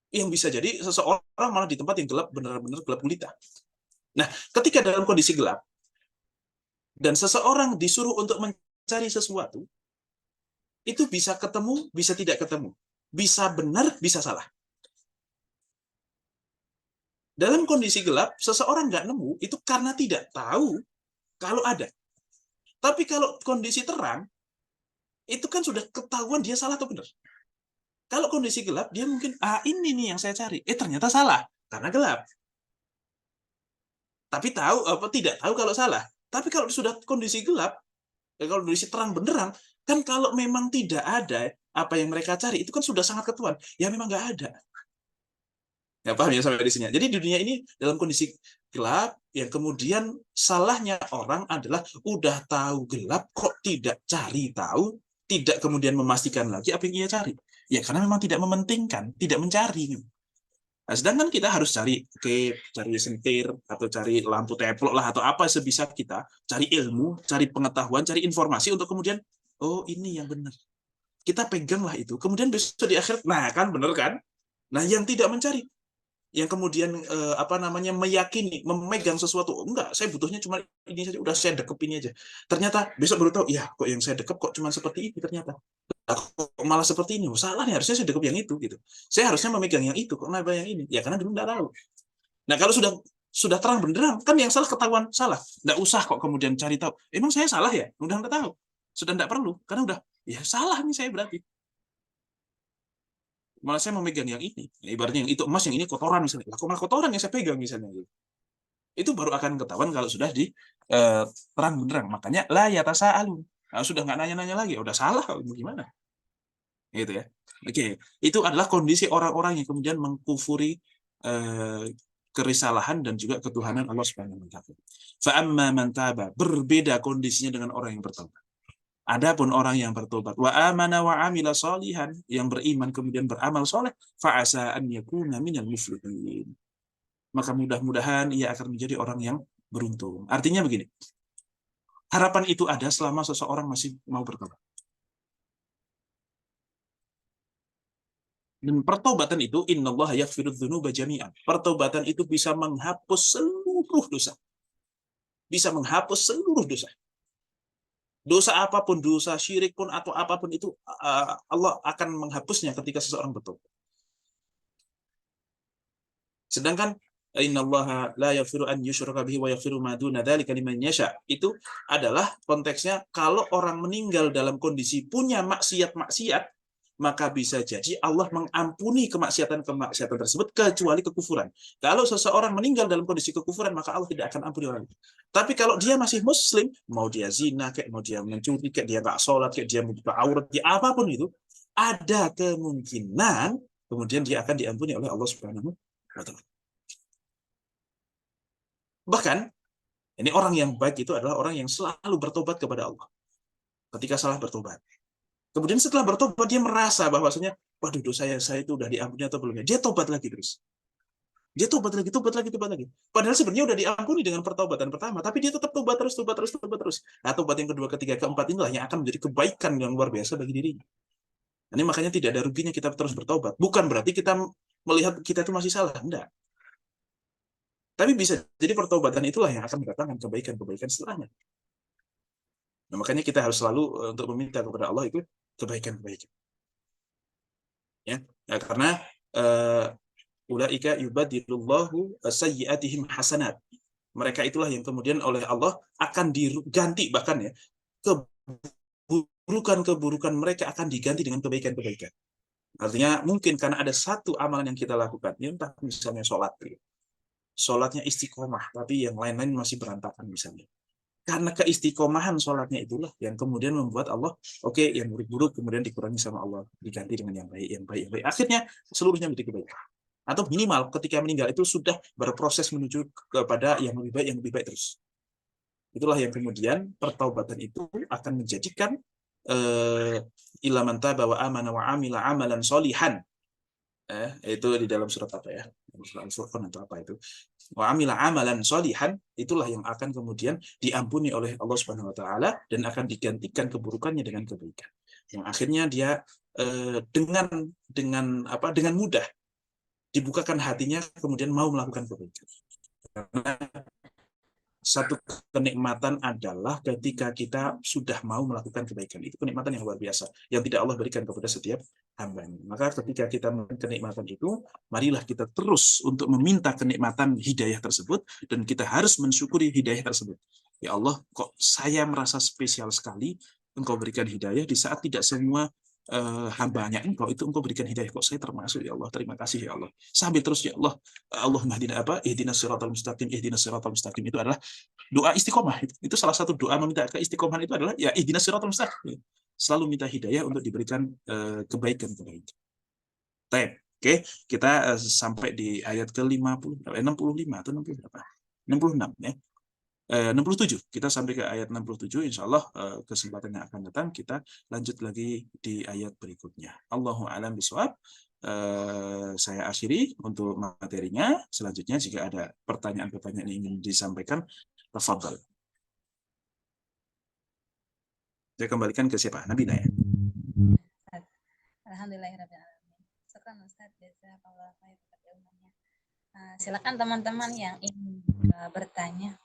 Yang bisa jadi seseorang malah di tempat yang gelap, benar-benar gelap gulita. Nah, ketika dalam kondisi gelap dan seseorang disuruh untuk mencari sesuatu, itu bisa ketemu, bisa tidak ketemu. Bisa benar, bisa salah. Dalam kondisi gelap, seseorang nggak nemu, itu karena tidak tahu kalau ada. Tapi kalau kondisi terang, itu kan sudah ketahuan dia salah atau benar. Kalau kondisi gelap, dia mungkin, ini nih yang saya cari. Ternyata salah, karena gelap. Tapi tidak tahu kalau salah. Tapi kalau sudah kondisi gelap, kalau kondisi terang benderang, kan kalau memang tidak ada apa yang mereka cari, itu kan sudah sangat ketahuan. Ya memang nggak ada. Ya paham ya sampai di sini. Jadi di dunia ini dalam kondisi gelap, yang kemudian salahnya orang adalah udah tahu gelap kok tidak cari tahu, tidak kemudian memastikan lagi apa yang ia cari. Ya karena memang tidak mementingkan, tidak mencari. Nah, sedangkan kita harus cari sentir atau cari lampu teplok lah atau apa sebisa kita, cari ilmu, cari pengetahuan, cari informasi untuk kemudian, oh ini yang benar. Kita peganglah itu. Kemudian besok di akhirat, nah kan benar kan? Nah yang tidak mencari, yang kemudian meyakini, memegang sesuatu, enggak, saya butuhnya cuma ini saja, udah saya dekep ini aja. Ternyata besok baru tahu, ya kok yang saya dekep kok cuma seperti ini ternyata. Kok malah seperti ini, salah nih, harusnya saya dekep yang itu gitu. Saya harusnya memegang yang itu, kok kenapa yang ini? Ya karena dulu enggak tahu. Nah kalau sudah terang benderang, kan yang salah ketahuan salah. Enggak usah kok kemudian cari tahu. Emang saya salah ya? Udah enggak tahu. Sudah enggak perlu, karena udah, ya salah nih saya berarti. Malah saya memegang yang ini. Ya, ibaratnya yang itu emas, yang ini kotoran misalnya. Lah, kok malah kotoran yang saya pegang misalnya. Itu baru akan ketahuan kalau sudah di terang benderang. Makanya la yatasaalun. Nah, sudah nggak nanya-nanya lagi, udah salah gimana? Gitu ya. Oke, itu adalah kondisi orang-orang yang kemudian mengkufuri eh, kerisalahan dan juga ketuhanan Allah Subhanahu wa taala. Fa amma man taba, berbeda kondisinya dengan orang yang bertobat. Adapun orang yang bertobat, wa amana wa amila salihan, yang beriman kemudian beramal soleh, fa asa an yakuna minal muflihin. Maka mudah-mudahan ia akan menjadi orang yang beruntung. Artinya begini, harapan itu ada selama seseorang masih mau bertobat. Dan pertobatan itu, innallaha yaghfiru dzunuba jami'an. Pertobatan itu bisa menghapus seluruh dosa. Bisa menghapus seluruh dosa. Dosa apapun, dosa syirik pun atau apapun itu, Allah akan menghapusnya ketika seseorang bertobat. Sedangkan innallaha la yaghfiru an yushraka bihi wa yaghfiru ma duna dzalika liman yasha. Itu adalah konteksnya kalau orang meninggal dalam kondisi punya maksiat-maksiat, maka bisa jadi Allah mengampuni kemaksiatan-kemaksiatan tersebut kecuali kekufuran. Kalau seseorang meninggal dalam kondisi kekufuran, maka Allah tidak akan ampuni orang itu. Tapi kalau dia masih muslim, mau dia zina, kayak mau dia mencuri, kayak dia nggak sholat, kayak dia membuka aurat, dia apapun itu, ada kemungkinan kemudian dia akan diampuni oleh Allah Subhanahu wa taala. Bahkan, ini orang yang baik itu adalah orang yang selalu bertobat kepada Allah. Ketika salah bertobat. Kemudian setelah bertobat, dia merasa bahwasanya, waduh dosa saya itu udah diampuni atau belum ya. Dia tobat lagi terus. Dia tobat lagi, tobat lagi, tobat lagi. Padahal sebenarnya udah diampuni dengan pertobatan pertama, tapi dia tetap tobat terus, tobat terus, tobat terus. Nah, tobat yang kedua, ketiga, keempat inilah yang akan menjadi kebaikan yang luar biasa bagi dirinya. Ini makanya tidak ada ruginya kita terus bertobat. Bukan berarti kita melihat kita itu masih salah, enggak. Tapi bisa jadi pertobatan itulah yang akan mendatangkan kebaikan-kebaikan setelahnya. Nah, makanya kita harus selalu untuk meminta kepada Allah itu kebaikan-kebaikan. Ya, karena ulaika yubadilullahu sayyi'atihim hasanat. Mereka itulah yang kemudian oleh Allah akan diganti, bahkan ya, keburukan-keburukan mereka akan diganti dengan kebaikan-kebaikan. Artinya mungkin karena ada satu amalan yang kita lakukan, ya entah misalnya sholat, sholatnya istiqomah, tapi yang lain-lain masih berantakan misalnya. Karena keistiqomahan sholatnya itulah yang kemudian membuat Allah, oke, yang buruk-buruk kemudian dikurangi sama Allah, diganti dengan yang baik, yang baik, yang baik. Akhirnya seluruhnya menjadi kebaikan. Atau minimal ketika meninggal itu sudah berproses menuju kepada yang lebih baik, yang lebih baik terus. Itulah yang kemudian pertaubatan itu akan menjadikan illa man taba wa amana wa amila amalan solihan. Itu di dalam surat apa ya? Surat Al-Furqan atau apa itu? Wa amila amalan solihan, itulah yang akan kemudian diampuni oleh Allah Subhanahu wa taala dan akan digantikan keburukannya dengan kebaikan. Yang akhirnya dia dengan mudah dibukakan hatinya kemudian mau melakukan kebaikan. Karena satu kenikmatan adalah ketika kita sudah mau melakukan kebaikan. Itu kenikmatan yang luar biasa yang tidak Allah berikan kepada setiap hamba-Nya. Maka ketika kita meminta kenikmatan itu, marilah kita terus untuk meminta kenikmatan hidayah tersebut dan kita harus mensyukuri hidayah tersebut. Ya Allah, kok saya merasa spesial sekali Engkau berikan hidayah di saat tidak semua hambanya engkau itu engkau berikan hidayah, kok saya termasuk, ya Allah, terima kasih ya Allah, sambil terus ya Allah, Allahumma ihdinas siratal mustaqim, ihdinas siratal mustaqim, itu adalah doa istiqomah. Itu salah satu doa meminta keistiqomahan, itu adalah ya ihdinas siratal mustaqim, selalu minta hidayah untuk diberikan kebaikan. Oke, kita sampai di ayat ke-50, 65 atau 60 berapa? 66 ya. 67. Kita sampai ke ayat 67. Insya Allah kesempatan yang akan datang kita lanjut lagi di ayat berikutnya. Allahu a'lam bishawab. Saya akhiri untuk materinya. Selanjutnya jika ada pertanyaan-pertanyaan yang ingin disampaikan, tafadhal. Saya kembalikan ke siapa? Nabila ya. Alhamdulillahirrahmanirrahim. Syukran Ustaz, jazakallahu khairan atas ilmunya. Silakan teman-teman yang ingin bertanya.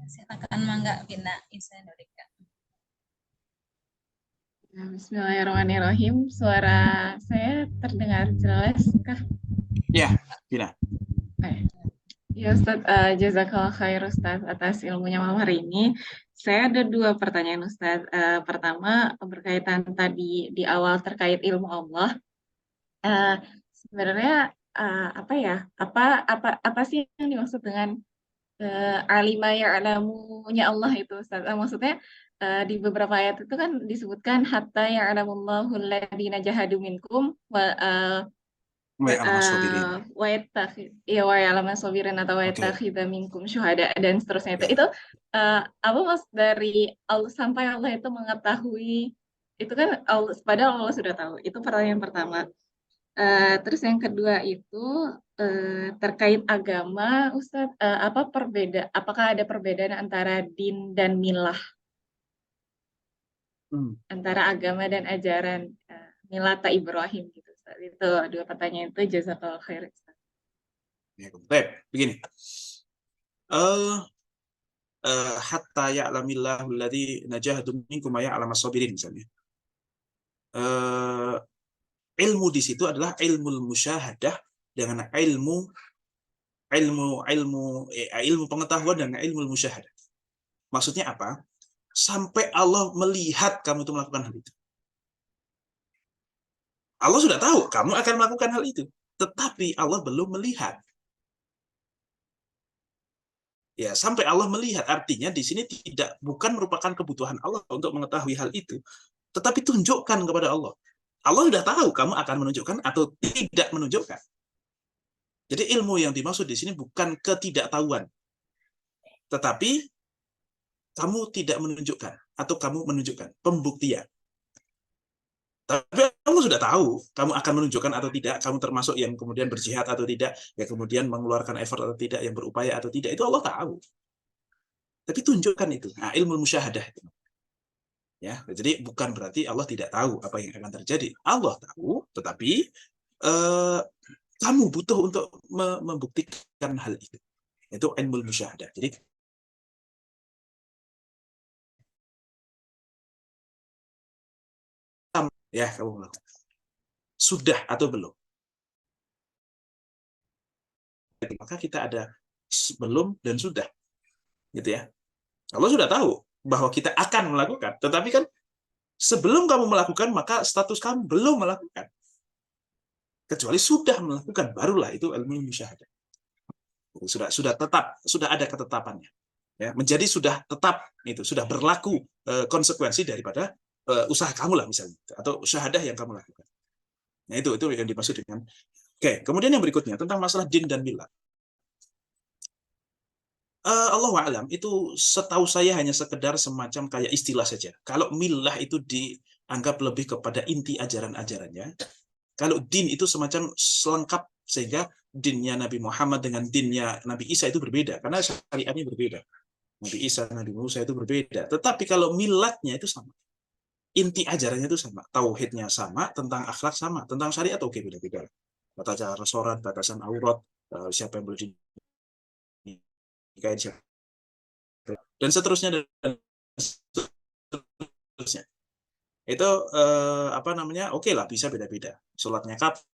Silakan Mangga Bina Isanurika. Bismillahirrahmanirrahim. Suara saya terdengar jelas kah? Ya, Bina. Ya Ustaz, jazakallah khair Ustaz atas ilmunya malam hari ini. Saya ada 2 pertanyaan Ustaz. Pertama berkaitan tadi di awal terkait ilmu Allah. Sebenarnya apa ya? Apa sih yang dimaksud dengan alima ya'lamunya Allah itu Ustaz? Maksudnya di beberapa ayat itu kan disebutkan hatta ya'lamullahu alladziina jahadu minkum wa ya'lamu sabirin atau wa yattakhidha minkum syuhada dan seterusnya itu apa maksud dari Allah sampai Allah itu mengetahui itu kan Allah, padahal Allah sudah tahu. Itu pertanyaan pertama. Terus yang kedua itu terkait agama, Ustadz, apakah ada perbedaan antara din dan milah, antara agama dan ajaran milata Ibrahim gitu, Ustadz. Itu 2 pertanyaan itu, jazakallahu khair, Ustadz. Begini. Hatta ya'lamillahu alladziina jahadu minkum wa ya'lamas sabirin misalnya. Ilmu di situ adalah ilmu musyahadah dengan ilmu pengetahuan dan ilmu musyahadah. Maksudnya apa? Sampai Allah melihat kamu itu melakukan hal itu. Allah sudah tahu kamu akan melakukan hal itu, tetapi Allah belum melihat. Ya, sampai Allah melihat, artinya di sini bukan merupakan kebutuhan Allah untuk mengetahui hal itu, tetapi tunjukkan kepada Allah. Allah sudah tahu kamu akan menunjukkan atau tidak menunjukkan. Jadi ilmu yang dimaksud di sini bukan ketidaktahuan, tetapi kamu tidak menunjukkan atau kamu menunjukkan pembuktian. Tapi Allah sudah tahu kamu akan menunjukkan atau tidak, kamu termasuk yang kemudian berjihad atau tidak, ya kemudian mengeluarkan effort atau tidak, yang berupaya atau tidak, itu Allah tahu. Tapi tunjukkan itu. Nah, ilmu musyahadah itu. Ya, jadi bukan berarti Allah tidak tahu apa yang akan terjadi. Allah tahu, tetapi kamu butuh untuk membuktikan hal itu. Itu ilmu musyahadah. Jadi ya kamu melakukan. Sudah atau belum? Maka kita ada belum dan sudah. Gitu ya. Allah sudah tahu bahwa kita akan melakukan, tetapi kan sebelum kamu melakukan maka status kamu belum melakukan. Kecuali sudah melakukan, barulah itu ilmu musyahadah. Sudah tetap, sudah ada ketetapannya. Ya, menjadi sudah tetap itu, sudah berlaku konsekuensi daripada usaha kamu lah misalnya, atau syahadah yang kamu lakukan. Nah, itu yang dimaksud dengan. Oke, kemudian yang berikutnya tentang masalah din dan milah. Allahu a'lam, itu setahu saya hanya sekedar semacam kayak istilah saja. Kalau milah itu dianggap lebih kepada inti ajaran-ajarannya. Kalau din itu semacam selengkap, sehingga dinnya Nabi Muhammad dengan dinnya Nabi Isa itu berbeda, karena syariatnya berbeda. Nabi Isa, Nabi Musa itu berbeda. Tetapi kalau milatnya itu sama. Inti ajarannya itu sama. Tauhidnya sama, tentang akhlak sama, tentang syariat oke, beda-beda. Tata cara sholat, batasan aurat, siapa yang boleh dinikahin, siapa, dan seterusnya dan seterusnya. itu apa namanya, oke lah, bisa beda-beda. Sholatnya kapan,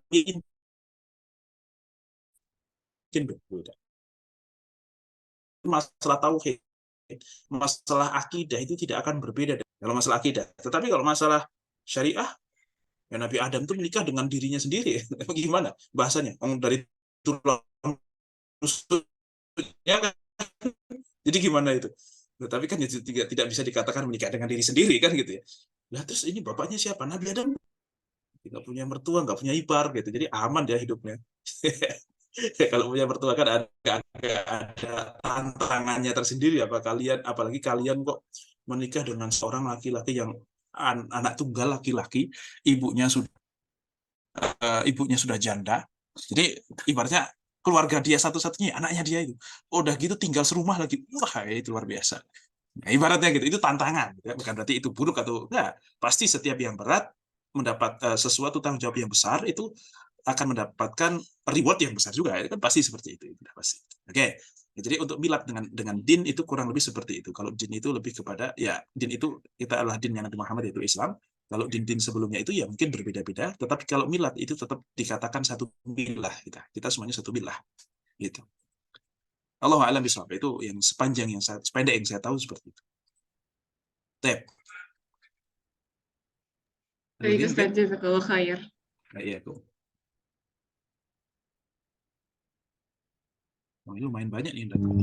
mungkin beda. Masalah tauhid, masalah akidah itu tidak akan berbeda kalau masalah akidah. Tetapi kalau masalah syariah, ya Nabi Adam itu menikah dengan dirinya sendiri. Gimana bahasanya? Dari tulang rusuknya kan. Jadi gimana itu? Nah, tapi kan itu tidak bisa dikatakan menikah dengan diri sendiri kan gitu ya. Nah terus ini bapaknya siapa? Nabi Adam nggak punya mertua, nggak punya ipar gitu. Jadi aman dia hidupnya. Kalau punya mertua kan ada tantangannya tersendiri. Apalagi kalian kok menikah dengan seorang laki-laki yang anak tunggal laki-laki, ibunya sudah janda. Jadi ibaratnya keluarga dia satu-satunya anaknya dia itu. Udah gitu tinggal serumah lagi. Wah, itu luar biasa. Nah, ibaratnya gitu, itu tantangan. Ya. Bukan berarti itu buruk atau enggak. Pasti setiap yang berat mendapat sesuatu tanggung jawab yang besar itu akan mendapatkan reward yang besar juga. Itu kan pasti seperti itu. Itu pasti. Oke. Ya, jadi untuk milad dengan din itu kurang lebih seperti itu. Kalau din itu lebih kepada ya din itu kita adalah dinnya Nabi Muhammad yaitu Islam. Kalau din-din sebelumnya itu ya mungkin berbeda-beda, tetapi kalau milad itu tetap dikatakan satu milah kita. Kita semuanya satu milah gitu. Allah a'lam bishawab, itu yang sependek yang saya tahu seperti itu. Tep. Baik, Nurdin, Ustaz, jazakallah khair. nah, iya tuh. Oh, ini lumayan banyak nih yang datang.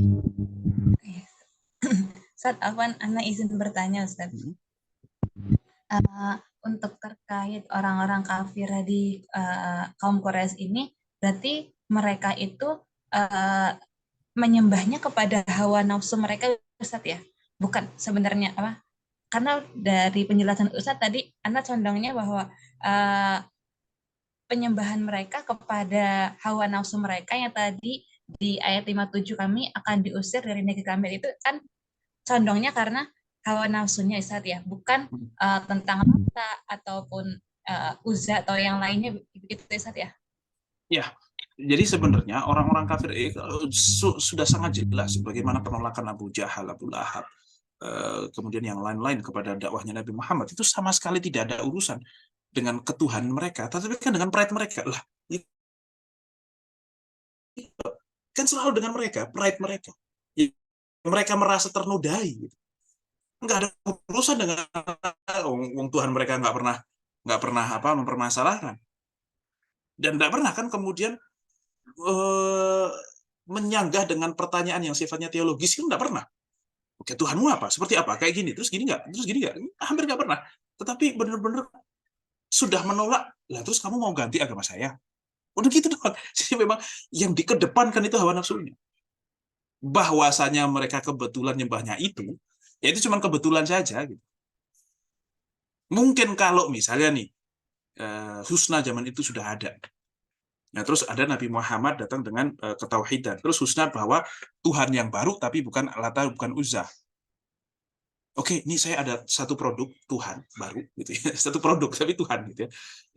Ustaz, Afwan, Ana izin bertanya, Ustaz. Untuk terkait orang-orang kafir di kaum Quraisy ini, berarti mereka itu menyembahnya kepada hawa nafsu mereka, Ustaz ya? Bukan sebenarnya apa? Karena dari penjelasan Ustaz tadi, Ana condongnya bahwa penyembahan mereka kepada hawa nafsu mereka yang tadi di ayat 57 kami akan diusir dari negeri kami itu kan condongnya karena hawa nafsunya Ustaz ya, bukan tentang Lata ataupun Uzza atau yang lainnya begitu Ustaz ya. Ya, jadi sebenarnya orang-orang kafir sudah sangat jelas bagaimana penolakan Abu Jahal, Abu Lahab, kemudian yang lain-lain kepada dakwahnya Nabi Muhammad itu sama sekali tidak ada urusan dengan ketuhanan mereka, tapi kan dengan pride mereka lah. Kan selalu dengan mereka, pride mereka. Mereka merasa ternodai. Gitu. Nggak ada urusan dengan Tuhan mereka nggak pernah mempermasalahkan dan nggak pernah kan kemudian menyanggah dengan pertanyaan yang sifatnya teologis itu nggak pernah. Oke, Tuhanmu apa? Seperti apa? Kayak gini, terus gini nggak? Terus gini nggak? Hampir nggak pernah. Tetapi benar-benar sudah menolak. Lah terus kamu mau ganti agama saya? Udah gitu doang. Jadi memang yang dikedepankan itu hawa nafsunya. Bahwasanya mereka kebetulan nyembahnya itu, ya itu cuma kebetulan saja. Gitu. Mungkin kalau misalnya nih, Husna zaman itu sudah ada. Nah, terus ada Nabi Muhammad datang dengan ketauhidan. Terus Husna bahwa Tuhan yang baru, tapi bukan Lata, bukan Uzza. Oke, ini saya ada satu produk Tuhan baru, gitu ya. Satu produk, tapi Tuhan, gitu ya.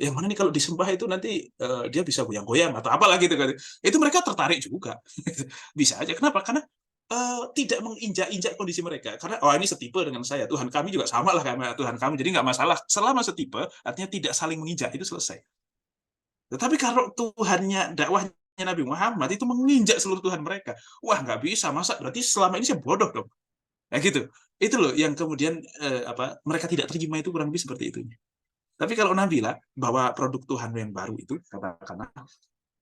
Yang mana nih kalau disembah itu nanti dia bisa goyang-goyang atau apalah gitu kan. Itu mereka tertarik juga. Bisa aja. Kenapa? Karena tidak menginjak-injak kondisi mereka. Karena, oh ini setipe dengan saya. Tuhan kami juga sama lah sama Tuhan kamu. Jadi nggak masalah. Selama setipe, artinya tidak saling menginjak. Itu selesai. Tetapi kalau Tuhannya, dakwahnya Nabi Muhammad itu menginjak seluruh Tuhan mereka. Wah, nggak bisa, masa berarti selama ini saya bodoh dong. Nah, gitu. Itu loh yang kemudian mereka tidak terima itu kurang lebih seperti itu. Tapi kalau Nabi lah, bahwa produk Tuhan yang baru itu, katakanlah,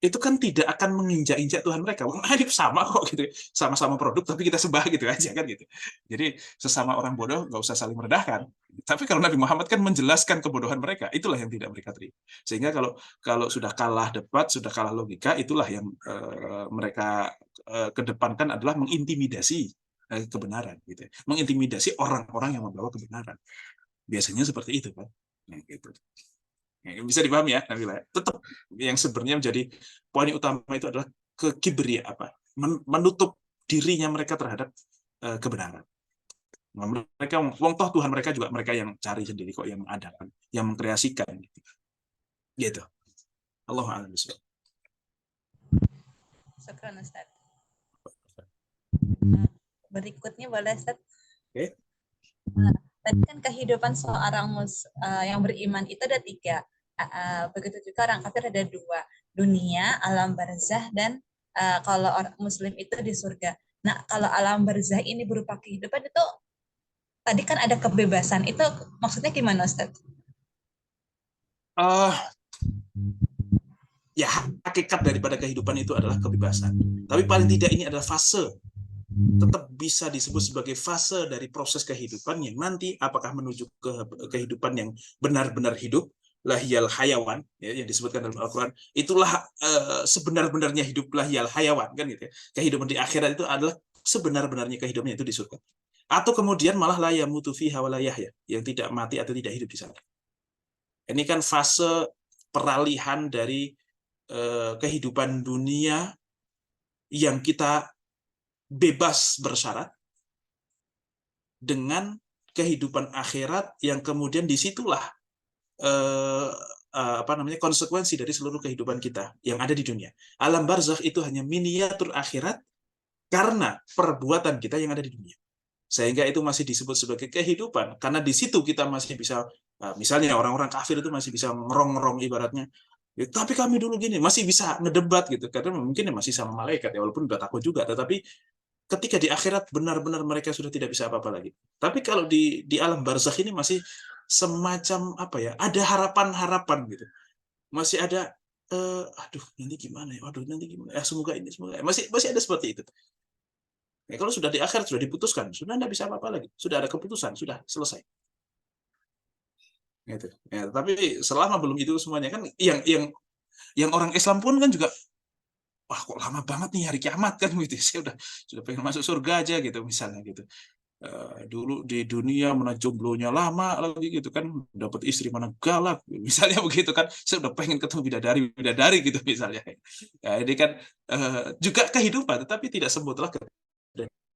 itu kan tidak akan menginjak-injak Tuhan mereka. Wah, ini sama kok gitu. Sama-sama produk tapi kita sembah gitu aja kan gitu. Jadi sesama orang bodoh nggak usah saling merendahkan. Tapi kalau Nabi Muhammad kan menjelaskan kebodohan mereka, itulah yang tidak mereka terima. Sehingga kalau sudah kalah debat, sudah kalah logika, itulah yang mereka kedepankan adalah mengintimidasi kebenaran gitu. Mengintimidasi orang-orang yang membawa kebenaran. Biasanya seperti itu kan. Nah, gitu. Bisa dipahami ya, Nabila. Tetap yang sebenarnya menjadi poin utama itu adalah kekibria menutup dirinya mereka terhadap kebenaran. Mereka, wong toh Tuhan mereka juga mereka yang cari sendiri kok, yang mengadakan, yang mengkreasikan. Gitu. Allah a'lam bishawab. Syukran Ustaz. Berikutnya boleh Ustaz. Oke. Tadi kan kehidupan seorang yang beriman itu ada 3. Begitu juga orang kafir ada 2. Dunia, alam barzah, dan kalau orang muslim itu di surga. Nah, kalau alam barzah ini berupa kehidupan itu, tadi kan ada kebebasan. Itu maksudnya gimana, Ustaz? Eh, ya hakikat daripada kehidupan itu adalah kebebasan. Tapi paling tidak ini adalah fase, tetap bisa disebut sebagai fase dari proses kehidupan yang nanti apakah menuju ke kehidupan yang benar-benar hidup, lahiyal hayawan, ya, yang disebutkan dalam Al-Quran, itulah sebenar-benarnya hidup, lahiyal hayawan, kan gitu ya. Kehidupan di akhirat itu adalah sebenar-benarnya kehidupannya itu di surga. Atau kemudian malah la yamutu fiha wa la yahya, yang tidak mati atau tidak hidup di sana. Ini kan fase peralihan dari kehidupan dunia yang kita bebas bersyarat dengan kehidupan akhirat yang kemudian disitulah konsekuensi dari seluruh kehidupan kita yang ada di dunia. Alam barzakh itu hanya miniatur akhirat karena perbuatan kita yang ada di dunia. Sehingga itu masih disebut sebagai kehidupan karena di situ kita masih bisa, misalnya orang-orang kafir itu masih bisa ngerong-ngerong ibaratnya. Ya, tapi kami dulu gini masih bisa ngedebat gitu karena mungkin masih sama malaikat ya, walaupun udah takut juga, tetapi ketika di akhirat benar-benar mereka sudah tidak bisa apa-apa lagi. Tapi kalau di alam barzakh ini masih semacam ada harapan-harapan gitu. Masih ada aduh nanti gimana ya? Waduh nanti gimana? Semoga ini semoga masih ada seperti itu. Ya, kalau sudah di akhirat sudah diputuskan, sudah tidak bisa apa-apa lagi. Sudah ada keputusan, sudah selesai. Gitu. Ya, tapi selama belum itu semuanya kan yang orang Islam pun kan juga, wah kok lama banget nih hari kiamat kan gitu. Saya sudah pengen masuk surga aja gitu misalnya gitu. Dulu di dunia mana jomblonya lama lagi gitu kan, dapat istri mana galak misalnya begitu kan, saya udah pengen ketemu bidadari gitu misalnya. Ya, ini kan juga kehidupan tetapi tidak semutlak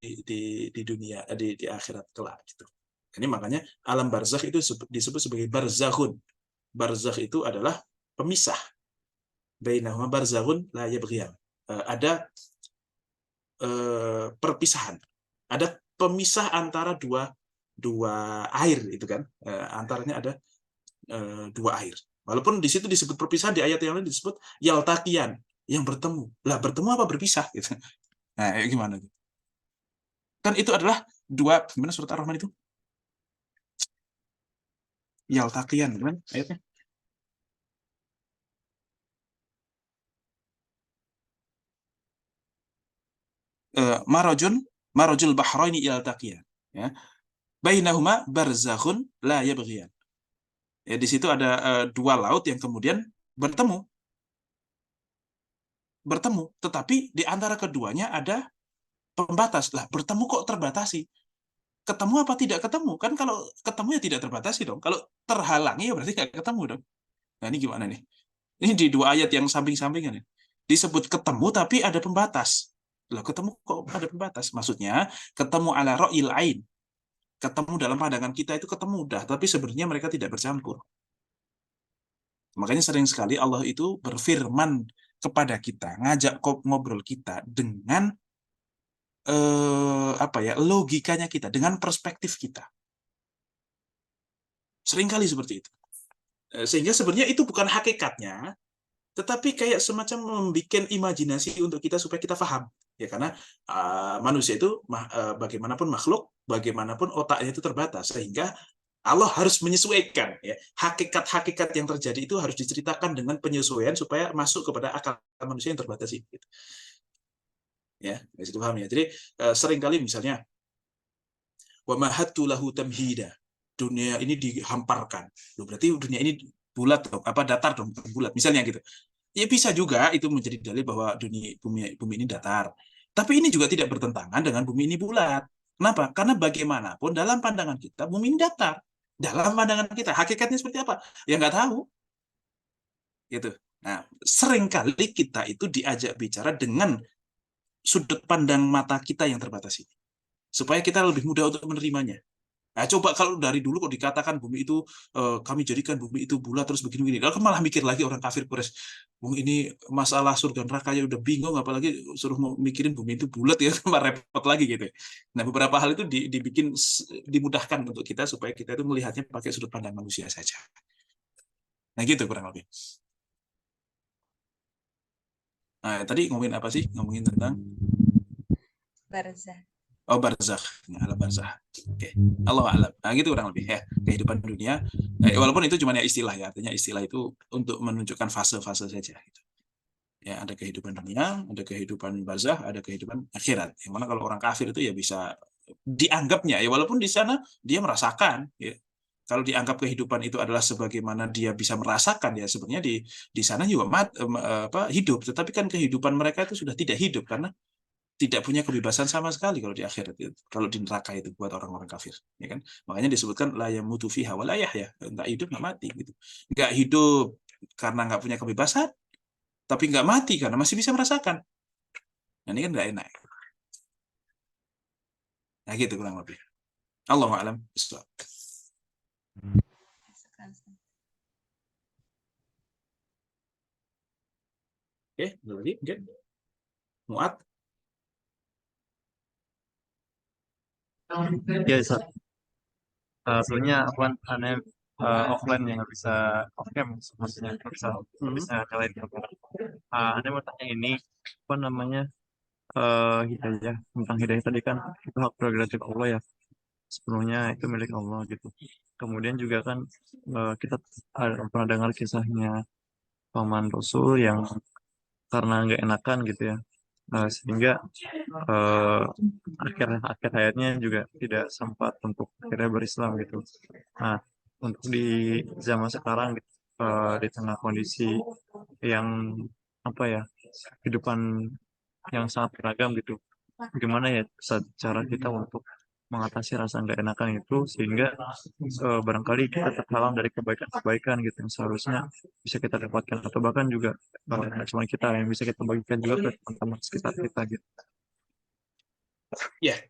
di dunia di akhirat kelak gitu. Ini makanya alam barzakh itu disebut sebagai barzakhun. Barzakh itu adalah pemisah. Bainahuma barzakhun la yabghiyan. Ada perpisahan. Ada pemisah antara dua air itu kan. Antaranya ada dua air. Walaupun di situ disebut perpisahan, di ayat yang lain disebut yaltaqiyan, yang bertemu. Lah bertemu apa berpisah gitu. Nah, gimana tuh? Kan itu adalah dua, gimana surat Ar-Rahman itu? Yaltaqiyan, gimana ayatnya? Marajul bahraini yaltaqiyan. Ya. Bainahuma barzakhun la yabghiyan. Ya, di situ ada dua laut yang kemudian bertemu. Tetapi di antara keduanya ada pembatas. Lah, bertemu kok terbatasi? Ketemu apa tidak ketemu? Kan kalau ketemu ya tidak terbatasi dong. Kalau terhalangi ya berarti nggak ketemu dong. Nah, ini gimana nih? Ini di dua ayat yang samping-sampingan ya. Disebut ketemu tapi ada pembatas. Lah, ketemu kok ada pembatas? Maksudnya ketemu ala ra'il ain. Ketemu dalam pandangan kita itu ketemu dah, tapi sebenarnya mereka tidak bercampur. Makanya sering sekali Allah itu berfirman kepada kita, ngajak ngobrol kita dengan logikanya kita, dengan perspektif kita. Seringkali seperti itu. Sehingga sebenarnya itu bukan hakikatnya, tetapi kayak semacam membuat imajinasi untuk kita supaya kita paham. Ya karena manusia itu bagaimanapun makhluk, bagaimanapun otaknya itu terbatas, sehingga Allah harus menyesuaikan ya. Hakikat-hakikat yang terjadi itu harus diceritakan dengan penyesuaian supaya masuk kepada akal manusia yang terbatas itu. Ya, itu paham ya. Jadi seringkali misalnya wa mahattu lahu tamhida. Dunia ini dihamparkan. Loh, berarti dunia ini bulat dong, datar dong, bulat. Misalnya gitu. Ya bisa juga itu menjadi dalil bahwa bumi ini datar. Tapi ini juga tidak bertentangan dengan bumi ini bulat. Kenapa? Karena bagaimanapun dalam pandangan kita bumi ini datar. Dalam pandangan kita hakikatnya seperti apa? Ya nggak tahu. Gitu. Nah, seringkali kita itu diajak bicara dengan sudut pandang mata kita yang terbatas ini. Supaya kita lebih mudah untuk menerimanya. Nah, coba kalau dari dulu kok dikatakan bumi itu kami jadikan bumi itu bulat terus begini-begini. Lalu malah mikir lagi orang kafir Quraisy. Ini masalah surga neraka ya udah bingung, apalagi suruh mau mikirin bumi itu bulat ya, malah repot lagi gitu. Nah, beberapa hal itu dibikin dimudahkan untuk kita supaya kita itu melihatnya pakai sudut pandang manusia saja. Nah, gitu kurang lebih. Nah, tadi ngomongin apa sih? Ngomongin tentang Barzah. oh, barzakh, alam barzakh. Oke, Allah alam. Nah, gitu kurang lebih ya kehidupan dunia. Walaupun itu cuma ya istilah ya, artinya istilah itu untuk menunjukkan fase-fase saja. Gitu. Ya, ada kehidupan dunia, ada kehidupan barzakh, ada kehidupan akhirat. Yang mana kalau orang kafir itu ya bisa dianggapnya ya, walaupun di sana dia merasakan. Ya. Kalau dianggap kehidupan itu adalah sebagaimana dia bisa merasakan ya, sebenarnya di sana juga hidup. Tetapi kan kehidupan mereka itu sudah tidak hidup karena tidak punya kebebasan sama sekali kalau di akhirat itu, kalau di neraka itu buat orang-orang kafir, ya kan? Makanya disebutkan la yamutu fiha wa la yahya, enggak hidup enggak mati gitu. Enggak hidup karena enggak punya kebebasan, tapi enggak mati karena masih bisa merasakan. Nah, ini kan enggak enak. Nah, gitu kurang lebih. Allahu a'lam bishawab. Oke, lagi mungkin Muat. Ya, Ustaz. Sebenarnya aneh offline yang nggak bisa off cam, maksudnya nggak bisa kalian gambar. Aneh mau tanya ini apa namanya hidayah, tentang hidayah tadi kan itu hak prerogatif Allah ya, sepenuhnya itu milik Allah gitu. Kemudian juga kan kita pernah dengar kisahnya paman Rasul yang karena nggak enakan gitu ya, sehingga eh, akhir hayatnya juga tidak sempat untuk akhirnya berislam gitu. Nah, untuk di zaman sekarang di tengah kondisi yang apa ya, kehidupan yang sangat beragam gitu, gimana ya cara kita untuk mengatasi rasa nggak enakan itu sehingga barangkali kita terhalang dari kebaikan-kebaikan gitu yang seharusnya bisa kita dapatkan, atau bahkan juga nggak cuma kita yang bisa kita bagikan juga ke teman-teman sekitar kita gitu. Ya,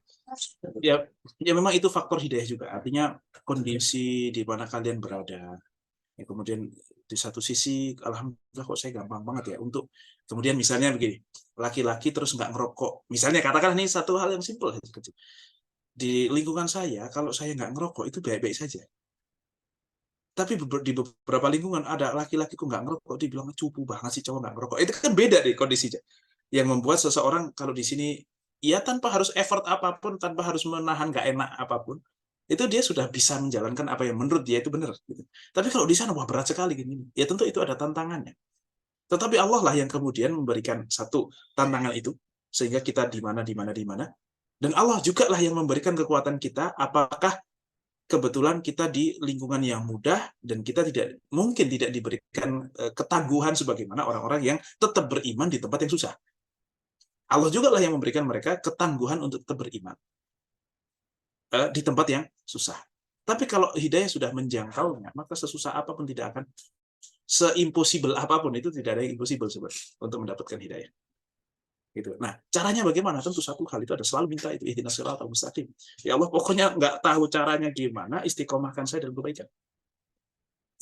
ya, ya memang itu faktor hidayah juga. Artinya kondisi di mana kalian berada. Ya, kemudian di satu sisi, alhamdulillah kok saya gampang banget ya untuk kemudian misalnya begini, laki-laki terus nggak ngerokok. Misalnya katakan ini satu hal yang simpel kecil. Di lingkungan saya, kalau saya nggak ngerokok itu baik-baik saja. Tapi di beberapa lingkungan ada laki-laki kok nggak ngerokok, dibilang cupu banget sih cowok nggak ngerokok. Itu kan beda deh kondisinya. Yang membuat seseorang kalau di sini ya tanpa harus effort apapun, tanpa harus menahan nggak enak apapun, itu dia sudah bisa menjalankan apa yang menurut dia itu benar. Gitu. Tapi kalau di sana wah berat sekali gini. Ya tentu itu ada tantangannya. Tetapi Allah lah yang kemudian memberikan satu tantangan itu sehingga kita di mana di mana di mana. Dan Allah juga lah yang memberikan kekuatan kita. Apakah kebetulan kita di lingkungan yang mudah dan kita mungkin tidak diberikan ketangguhan sebagaimana orang-orang yang tetap beriman di tempat yang susah. Allah juga lah yang memberikan mereka ketangguhan untuk tetap beriman di tempat yang susah. Tapi kalau hidayah sudah menjangkaunya, maka sesusah apapun tidak akan, seimpossible apapun itu tidak ada yang impossible sebenarnya untuk mendapatkan hidayah. Gitu. Nah, caranya bagaimana? Tentu satu hal itu ada selalu minta itu ihdinas siratal mustaqim. Ya Allah, pokoknya nggak tahu caranya gimana, istiqomahkan saya dalam kebaikan.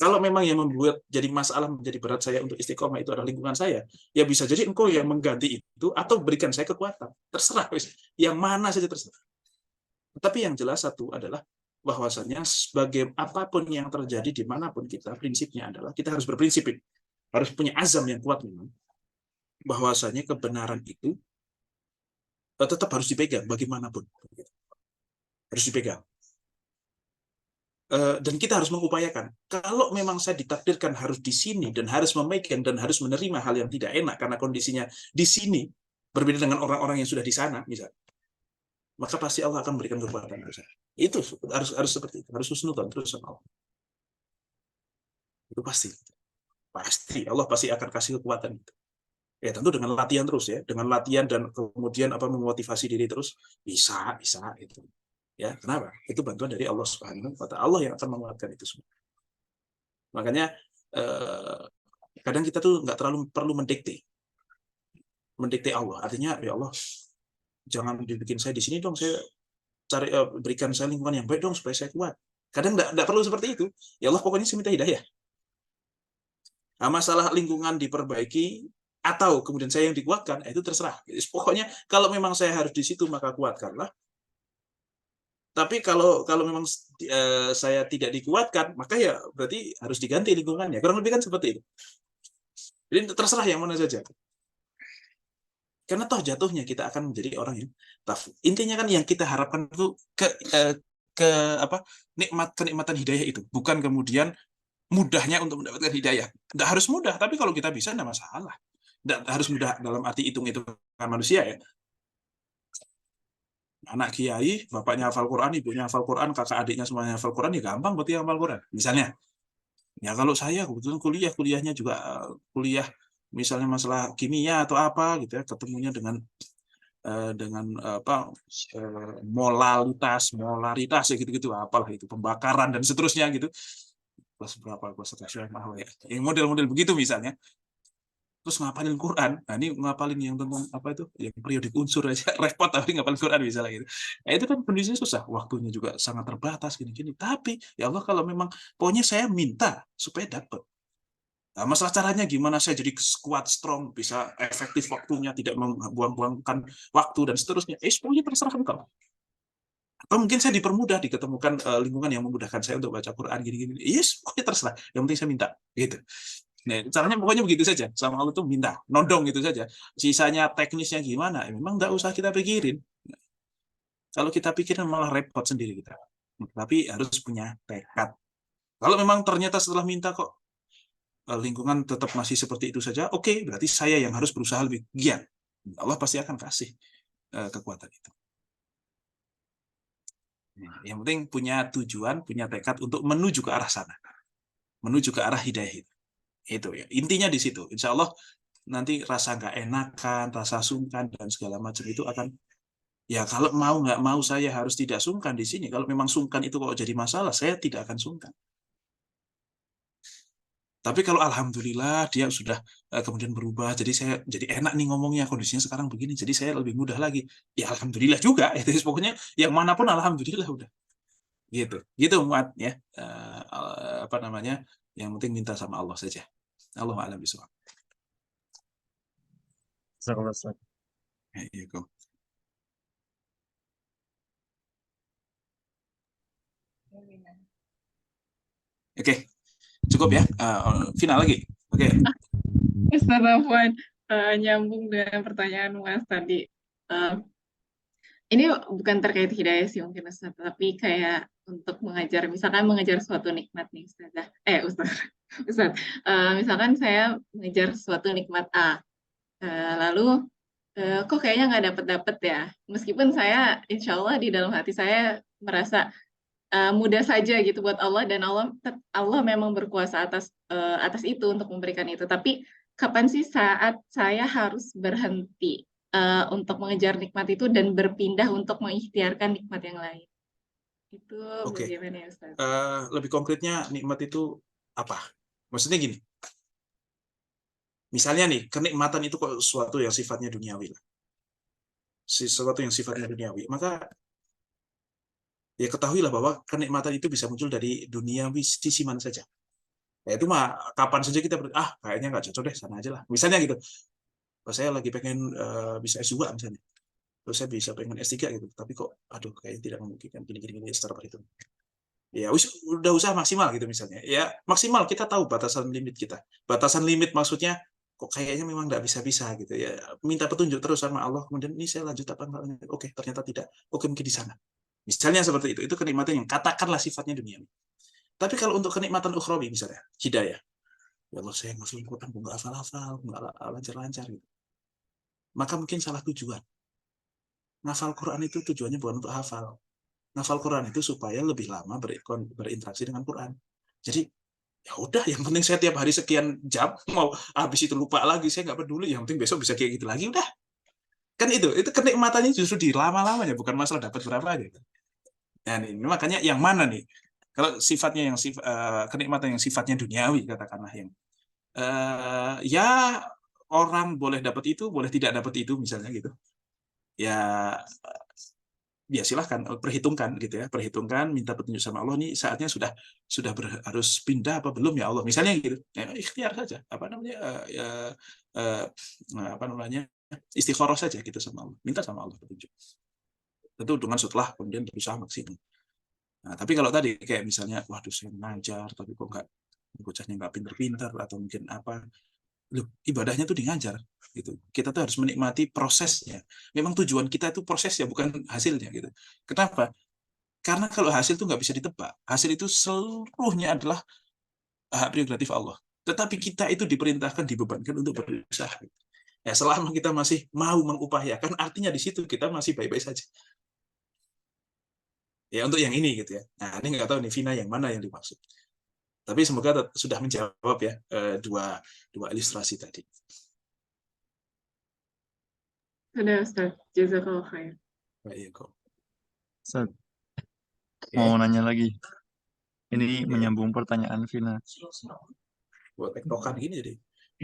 Kalau memang yang membuat jadi masalah, menjadi berat saya untuk istiqomah itu adalah lingkungan saya, ya bisa jadi engkau yang mengganti itu atau berikan saya kekuatan. Terserah, yang mana saja terserah. Tapi yang jelas satu adalah bahwasannya sebagai apapun yang terjadi dimanapun kita, prinsipnya adalah kita harus berprinsip, harus punya azam yang kuat memang, bahwasanya kebenaran itu tetap harus dipegang bagaimanapun, harus dipegang. Dan kita harus mengupayakan. Kalau memang saya ditakdirkan harus di sini dan harus memegang dan harus menerima hal yang tidak enak karena kondisinya di sini berbeda dengan orang-orang yang sudah di sana, misalnya, maka pasti Allah akan memberikan kekuatan. Itu harus seperti itu, harus husnudzon terus sama Allah. Itu pasti Allah pasti akan kasih kekuatan itu. Ya tentu dengan latihan terus ya, dengan latihan dan kemudian memotivasi diri terus bisa itu. Ya, kenapa? Itu bantuan dari Allah Subhanahu wa Ta'ala, Allah yang akan menguatkan itu semua. Makanya kadang kita tuh nggak terlalu perlu mendikte Allah. Artinya ya Allah, jangan dibikin saya di sini dong, saya berikan saya lingkungan yang baik dong supaya saya kuat. Kadang enggak perlu seperti itu. Ya Allah, pokoknya saya minta hidayah. Nah, masalah lingkungan diperbaiki atau kemudian saya yang dikuatkan, itu terserah. Pokoknya kalau memang saya harus di situ, maka kuatkanlah. Tapi kalau memang saya tidak dikuatkan, maka ya berarti harus diganti lingkungannya. Kurang lebih kan seperti itu. Jadi terserah yang mana saja. Karena toh jatuhnya kita akan menjadi orang yang tough. Intinya kan yang kita harapkan itu kenikmatan hidayah itu, bukan kemudian mudahnya untuk mendapatkan hidayah. Tidak harus mudah, tapi kalau kita bisa tidak masalah. Tidak harus mudah dalam arti hitung-hitungan manusia ya. Anak kiai, bapaknya hafal Quran, ibunya hafal Quran, kakak adiknya semuanya hafal Quran, ya gampang buat dia hafal Quran. Misalnya, ya kalau saya kebetulan kuliahnya juga kuliah misalnya masalah kimia atau apa gitu ya, ketemunya dengan molaritas ya gitu-gitu, apalah itu, pembakaran dan seterusnya gitu. Kelas berapa, kelas 1 ya. Yang model-model begitu misalnya. Terus ngapalin Quran. Nah, ini ngapalin yang tentang apa itu? Yang periodik unsur aja repot, tapi ngapalin Quran misalnya gitu. Nah, itu kan kondisinya susah, waktunya juga sangat terbatas gini-gini. Tapi ya Allah, kalau memang pokoknya saya minta supaya dapat. Nah, masalah caranya gimana saya jadi kuat, strong, bisa efektif waktunya, tidak membuang-buangkan waktu dan seterusnya. Pokoknya terserah engkau. Atau mungkin saya dipermudah, diketemukan lingkungan yang memudahkan saya untuk baca Quran gini-gini. Yes, pokoknya terserah. Yang penting saya minta, gitu. Nah, caranya pokoknya begitu saja. Sama Allah tuh minta, nodong gitu saja. Sisanya teknisnya gimana? Memang nggak usah kita pikirin. Kalau kita pikirin malah repot sendiri kita. Tapi harus punya tekad. Kalau memang ternyata setelah minta kok lingkungan tetap masih seperti itu saja, oke, berarti saya yang harus berusaha lebih giat. Allah pasti akan kasih kekuatan itu. Yang penting punya tujuan, punya tekad untuk menuju ke arah sana, menuju ke arah hidayah itu ya. Intinya di situ. Insya Allah nanti rasa nggak enakan, rasa sungkan dan segala macam itu akan, ya kalau mau nggak mau saya harus tidak sungkan di sini. Kalau memang sungkan itu kok jadi masalah, saya tidak akan sungkan. Tapi kalau alhamdulillah dia sudah kemudian berubah, jadi saya jadi enak nih ngomongnya, kondisinya sekarang begini, jadi saya lebih mudah lagi. Ya alhamdulillah juga. Itu pokoknya yang manapun alhamdulillah udah. Gitu muat ya. Apa namanya? Yang penting minta sama Allah saja. Allahu a'lam bishawab. Oke, cukup ya. Final lagi. Oke. Ustaz Afwan, nyambung dengan pertanyaan Mas tadi. Ini bukan terkait hidayah sih mungkin Ustaz, tapi kayak untuk mengajar, misalkan mengejar suatu nikmat nih Ustazah. Ustaz. Misalkan saya mengejar suatu nikmat A. Lalu kok kayaknya nggak dapet ya. Meskipun saya insya Allah di dalam hati saya merasa mudah saja gitu buat Allah, dan Allah memang berkuasa atas itu untuk memberikan itu. Tapi kapan sih saat saya harus berhenti untuk mengejar nikmat itu dan berpindah untuk mengikhtiarkan nikmat yang lain? Itu bagaimana ya Ustaz? Lebih konkretnya nikmat itu apa? Maksudnya gini. Misalnya nih, kenikmatan itu kok sesuatu yang sifatnya duniawi. Sesuatu yang sifatnya duniawi. Maka ya ketahuilah bahwa kenikmatan itu bisa muncul dari duniawi sisi mana saja. Ya itu mah kapan saja kita kayaknya nggak cocok deh, sana aja lah. Misalnya gitu. Saya lagi pengen bisa S2 misalnya. Terus saya bisa pengen S3 gitu. Tapi kok aduh kayaknya tidak memungkinkan gini secara itu. Ya udah usaha maksimal gitu misalnya. Ya maksimal, kita tahu batasan limit kita. Batasan limit maksudnya kok kayaknya memang nggak bisa gitu ya. Minta petunjuk terus sama Allah. Kemudian ini saya lanjut apa enggak? Oke, ternyata tidak. Oke, mungkin di sana. Misalnya seperti itu. Itu kenikmatan yang katakanlah sifatnya duniawi. Tapi kalau untuk kenikmatan ukhrawi misalnya, hidayah. Ya Allah, saya ngafalin Quran, nggak hafal-hafal, nggak lancar-lancar gitu. Maka mungkin salah tujuan. Ngafal Quran itu tujuannya bukan untuk hafal. Ngafal Quran itu supaya lebih lama berinteraksi dengan Quran. Jadi ya udah, yang penting saya tiap hari sekian jam, mau habis itu lupa lagi, saya nggak peduli, yang penting besok bisa kayak gitu lagi, udah. Kan itu kenikmatannya justru di lama-lamanya, bukan masalah dapat berapa aja. Nah, ini makanya yang mana nih? Kalau sifatnya kenikmatan yang sifatnya duniawi, katakanlah yang ya orang boleh dapat itu, boleh tidak dapat itu misalnya gitu. Ya ya silahkan perhitungkan gitu ya, perhitungkan, minta petunjuk sama Allah nih saatnya sudah harus pindah apa belum ya Allah, misalnya gitu. Ya, ikhtiar saja, apa namanya istikharah saja gitu sama Allah, minta sama Allah petunjuk. Tentu dengan setelah kemudian berusaha maksimal. Nah, tapi kalau tadi kayak misalnya, waduh saya ngajar tapi kok bocahnya nggak pinter-pinter atau mungkin apa, loh, ibadahnya tuh di ngajar gitu. Kita tuh harus menikmati prosesnya. Memang tujuan kita itu prosesnya, bukan hasilnya gitu. Kenapa? Karena kalau hasil itu nggak bisa ditebak. Hasil itu seluruhnya adalah hak prerogatif Allah. Tetapi kita itu diperintahkan, dibebankan untuk berusaha. Ya, selama kita masih mau mengupayakan, artinya di situ kita masih baik-baik saja. Ya, untuk yang ini gitu ya. Nah, ini nggak tahu nih Vina yang mana yang dimaksud. Tapi semoga sudah menjawab ya dua ilustrasi tadi. Sudah, Ustaz. Jazakallah khair. Baik kok. Ustaz, mau nanya lagi. Ini Oke. menyambung pertanyaan Vina. Buat tektokan gini jadi.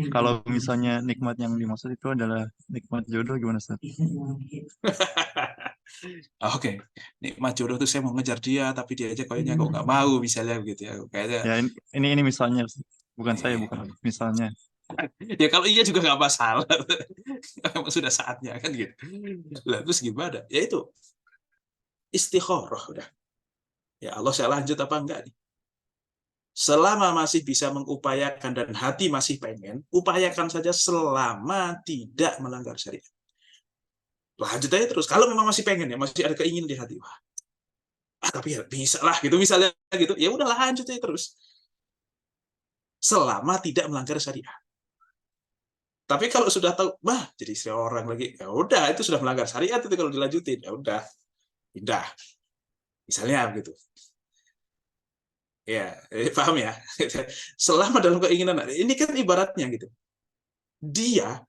Kalau misalnya nikmat yang dimaksud itu adalah nikmat jodoh, gimana Ustaz? Oke, nikmat jodoh tuh saya mau ngejar dia, tapi dia aja kayaknya kok nggak mau, misalnya begitu ya. Kayaknya Ya ini misalnya, bukan saya, bukan misalnya. ya kalau iya juga nggak masalah. Emang sudah saatnya kan gitu. Lah terus gimana? Ya itu istikharah udah. Ya Allah, saya lanjut apa enggak nih? Selama masih bisa mengupayakan dan hati masih pengen, upayakan saja selama tidak melanggar syariat. Lanjut aja terus. Kalau memang masih pengen ya, masih ada keinginan di hati, wah, tapi ya bisa lah gitu, misalnya gitu. Ya udah lanjut aja terus. Selama tidak melanggar syariat. Tapi kalau sudah tahu, jadi istri orang lagi, ya udah itu sudah melanggar syariat itu kalau dilanjutin, ya udah pindah. Misalnya begitu. Ya, paham ya? Selama dalam keinginan, ini kan ibaratnya gitu. Dia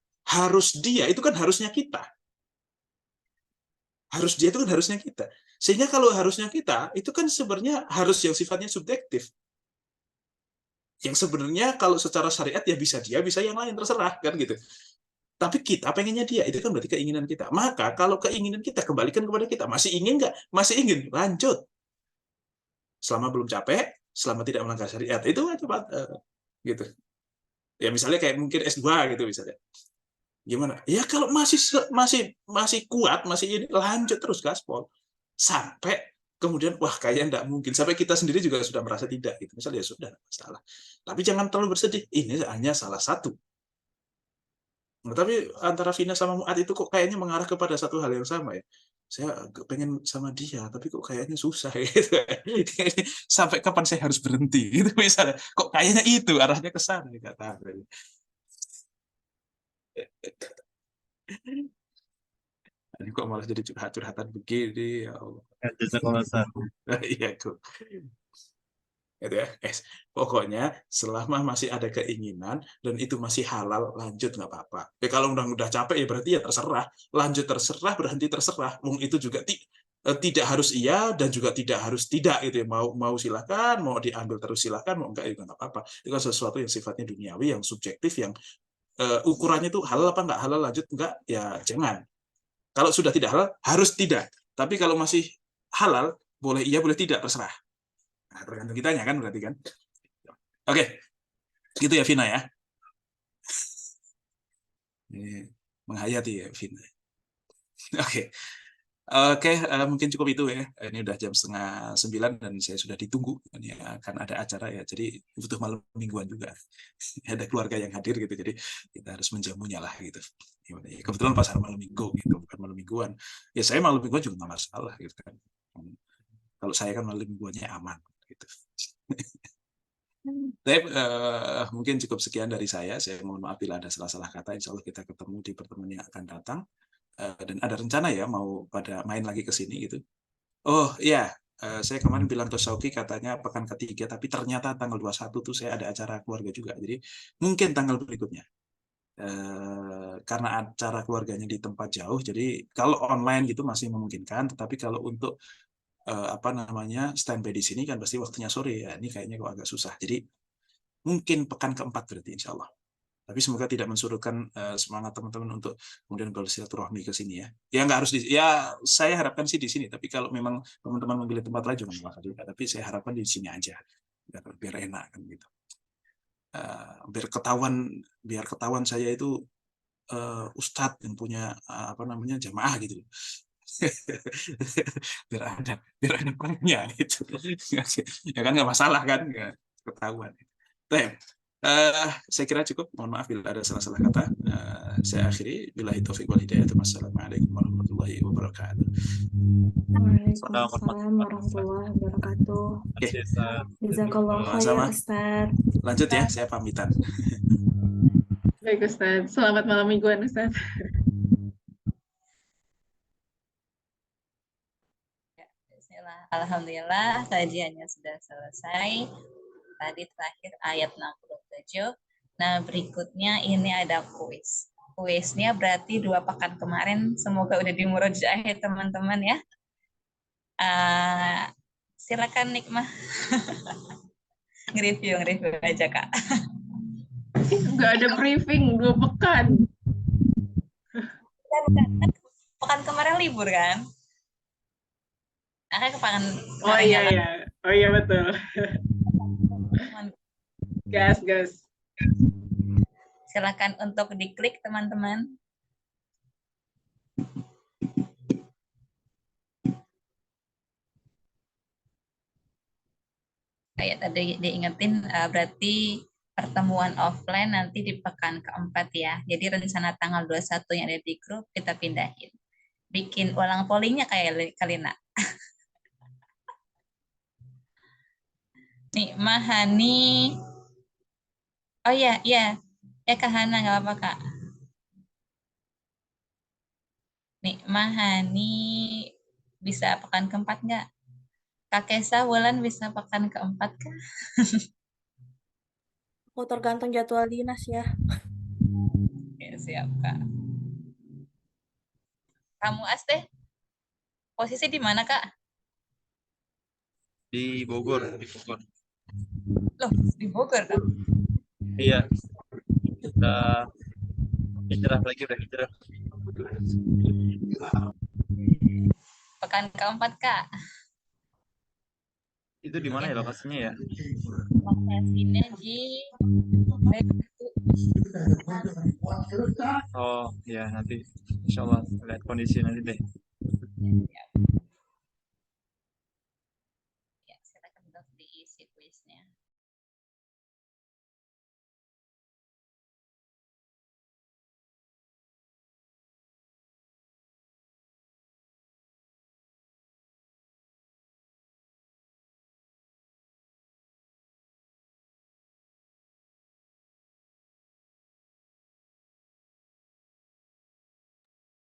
itu kan harusnya kita. Dia itu kan harusnya kita. Sehingga kalau harusnya kita, itu kan sebenarnya harus yang sifatnya subjektif. Yang sebenarnya kalau secara syariat ya bisa dia, bisa yang lain, terserah kan gitu. Tapi kita pengennya dia, itu kan berarti keinginan kita. Maka kalau keinginan kita kembalikan kepada kita, masih ingin nggak? Masih ingin, lanjut. Selama belum capek, selama tidak melanggar syariat, itu cepat gitu. Ya misalnya kayak mungkin S2 gitu misalnya. Gimana? Ya kalau masih kuat, masih ini, lanjut terus gaspol sampai kemudian wah kayaknya enggak mungkin, sampai kita sendiri juga sudah merasa tidak gitu. Misalnya ya sudah, masalah. Tapi jangan terlalu bersedih. Ini hanya salah satu. Nah, tapi antara Vina sama Muad itu kok kayaknya mengarah kepada satu hal yang sama ya. Saya pengen sama dia, tapi kok kayaknya susah gitu. Sampai kapan saya harus berhenti gitu misalnya. Kok kayaknya itu arahnya ke sana, enggak tahu. Ini kok malah jadi curhat-curhatan begini, ya Allah. Jazakallah Ustaz. Iya tuh. Gitu ya. Pokoknya selama masih ada keinginan dan itu masih halal, lanjut nggak apa-apa. Ya kalau udah capek ya berarti ya terserah. Lanjut terserah, berhenti terserah. Itu juga tidak harus iya dan juga tidak harus tidak gitu ya. Mau silakan, mau diambil terus silakan, mau enggak ya nggak apa-apa. Itu kan sesuatu yang sifatnya duniawi, yang subjektif, yang ukurannya itu halal apa nggak halal, lanjut enggak ya jangan. Kalau sudah tidak halal, harus tidak. Tapi kalau masih halal, boleh iya, boleh tidak, terserah. Nah, tergantung kitanya kan berarti kan. Oke, gitu ya Vina ya. Ini menghayati ya Vina. Oke. Mungkin cukup itu ya. Ini udah jam 8:30 dan saya sudah ditunggu. Ini akan ada acara ya. Jadi butuh malam mingguan juga. Ada keluarga yang hadir gitu. Jadi kita harus menjamunya lah gitu. Kebetulan pasar malam minggu gitu, bukan malam mingguan. Ya saya malam mingguan juga nggak masalah gitu kan. Kalau saya kan malam mingguannya aman gitu. Tapi mungkin cukup sekian dari saya. Saya mohon maaf bila ada salah-salah kata. Insya Allah kita ketemu di pertemuan yang akan datang. Dan ada rencana ya mau pada main lagi ke sini gitu. Oh iya, saya kemarin bilang ke Sauki katanya pekan ketiga, tapi ternyata tanggal 21 tuh saya ada acara keluarga juga. Jadi mungkin tanggal berikutnya. Karena acara keluarganya di tempat jauh, jadi kalau online gitu masih memungkinkan. Tetapi kalau untuk standby di sini kan pasti waktunya sore ya. Ini kayaknya kok agak susah. Jadi mungkin pekan keempat berarti insya Allah. Tapi semoga tidak mensurutkan semangat teman-teman untuk kemudian bersilaturahmi ke sini ya. Ya nggak harus ya saya harapkan sih di sini. Tapi kalau memang teman-teman memilih tempat lain jangan apa juga. Tapi saya harapkan di sini aja biar enak kan gitu. Biar ketahuan saya itu ustadz yang punya apa namanya jamaah gitu. biar ada perannya gitu. Ya kan nggak masalah kan, nggak ketahuan. Saya kira cukup. Mohon maaf bila ada salah-salah kata. Saya akhiri. Billahi taufiq wal hidayah. Wassalamualaikum warahmatullahi wabarakatuh. Waalaikumsalam warahmatullahi wabarakatuh. Oke, Jazakallah khair, sama-sama. Ustaz. Lanjut ya, saya pamitan. Baik Ustaz, selamat malam mingguan Ustaz. Bismillah. Alhamdulillah kajiannya sudah selesai. Tadi terakhir ayat 67. Nah, berikutnya ini ada kuis. Kuisnya berarti 2 pekan kemarin. Semoga udah dimurojaah teman-teman ya. Silakan Nikmah. nge-review aja Kak. Nggak ada briefing 2 pekan. Pekan kemarin libur kan? Akhirnya pekan. Oh iya ya, oh iya betul. Gas. Silakan untuk diklik teman-teman. Kayak tadi diingetin berarti pertemuan offline nanti di pekan keempat ya. Jadi rencana tanggal 21 yang ada di grup kita pindahin. Bikin ulang pollingnya kayak Kalina. Nih, Mahani. Oh iya. Ya Kak Hana, nggak apa-apa Kak. Nih, Mahani bisa pekan keempat nggak? Kak Kesa, Wulan bisa pekan keempat kah? Oh, tergantung jadwal dinas ya. Ya, siap Kak. Kamu Aste, posisi di mana Kak? Di Bogor. Loh, di Bogor Kak? Iya. Udah hijrah lagi, udah hijrah. Pekan keempat Kak. Itu di mana ya lokasinya ya? Lokasinya di Oh ya, nanti insya Allah lihat kondisi nanti deh. Ya, silakan untuk diisi kuisnya.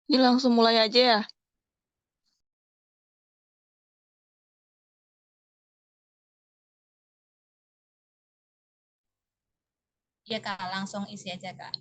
Ini langsung mulai aja ya? Iya Kak, langsung isi aja Kak.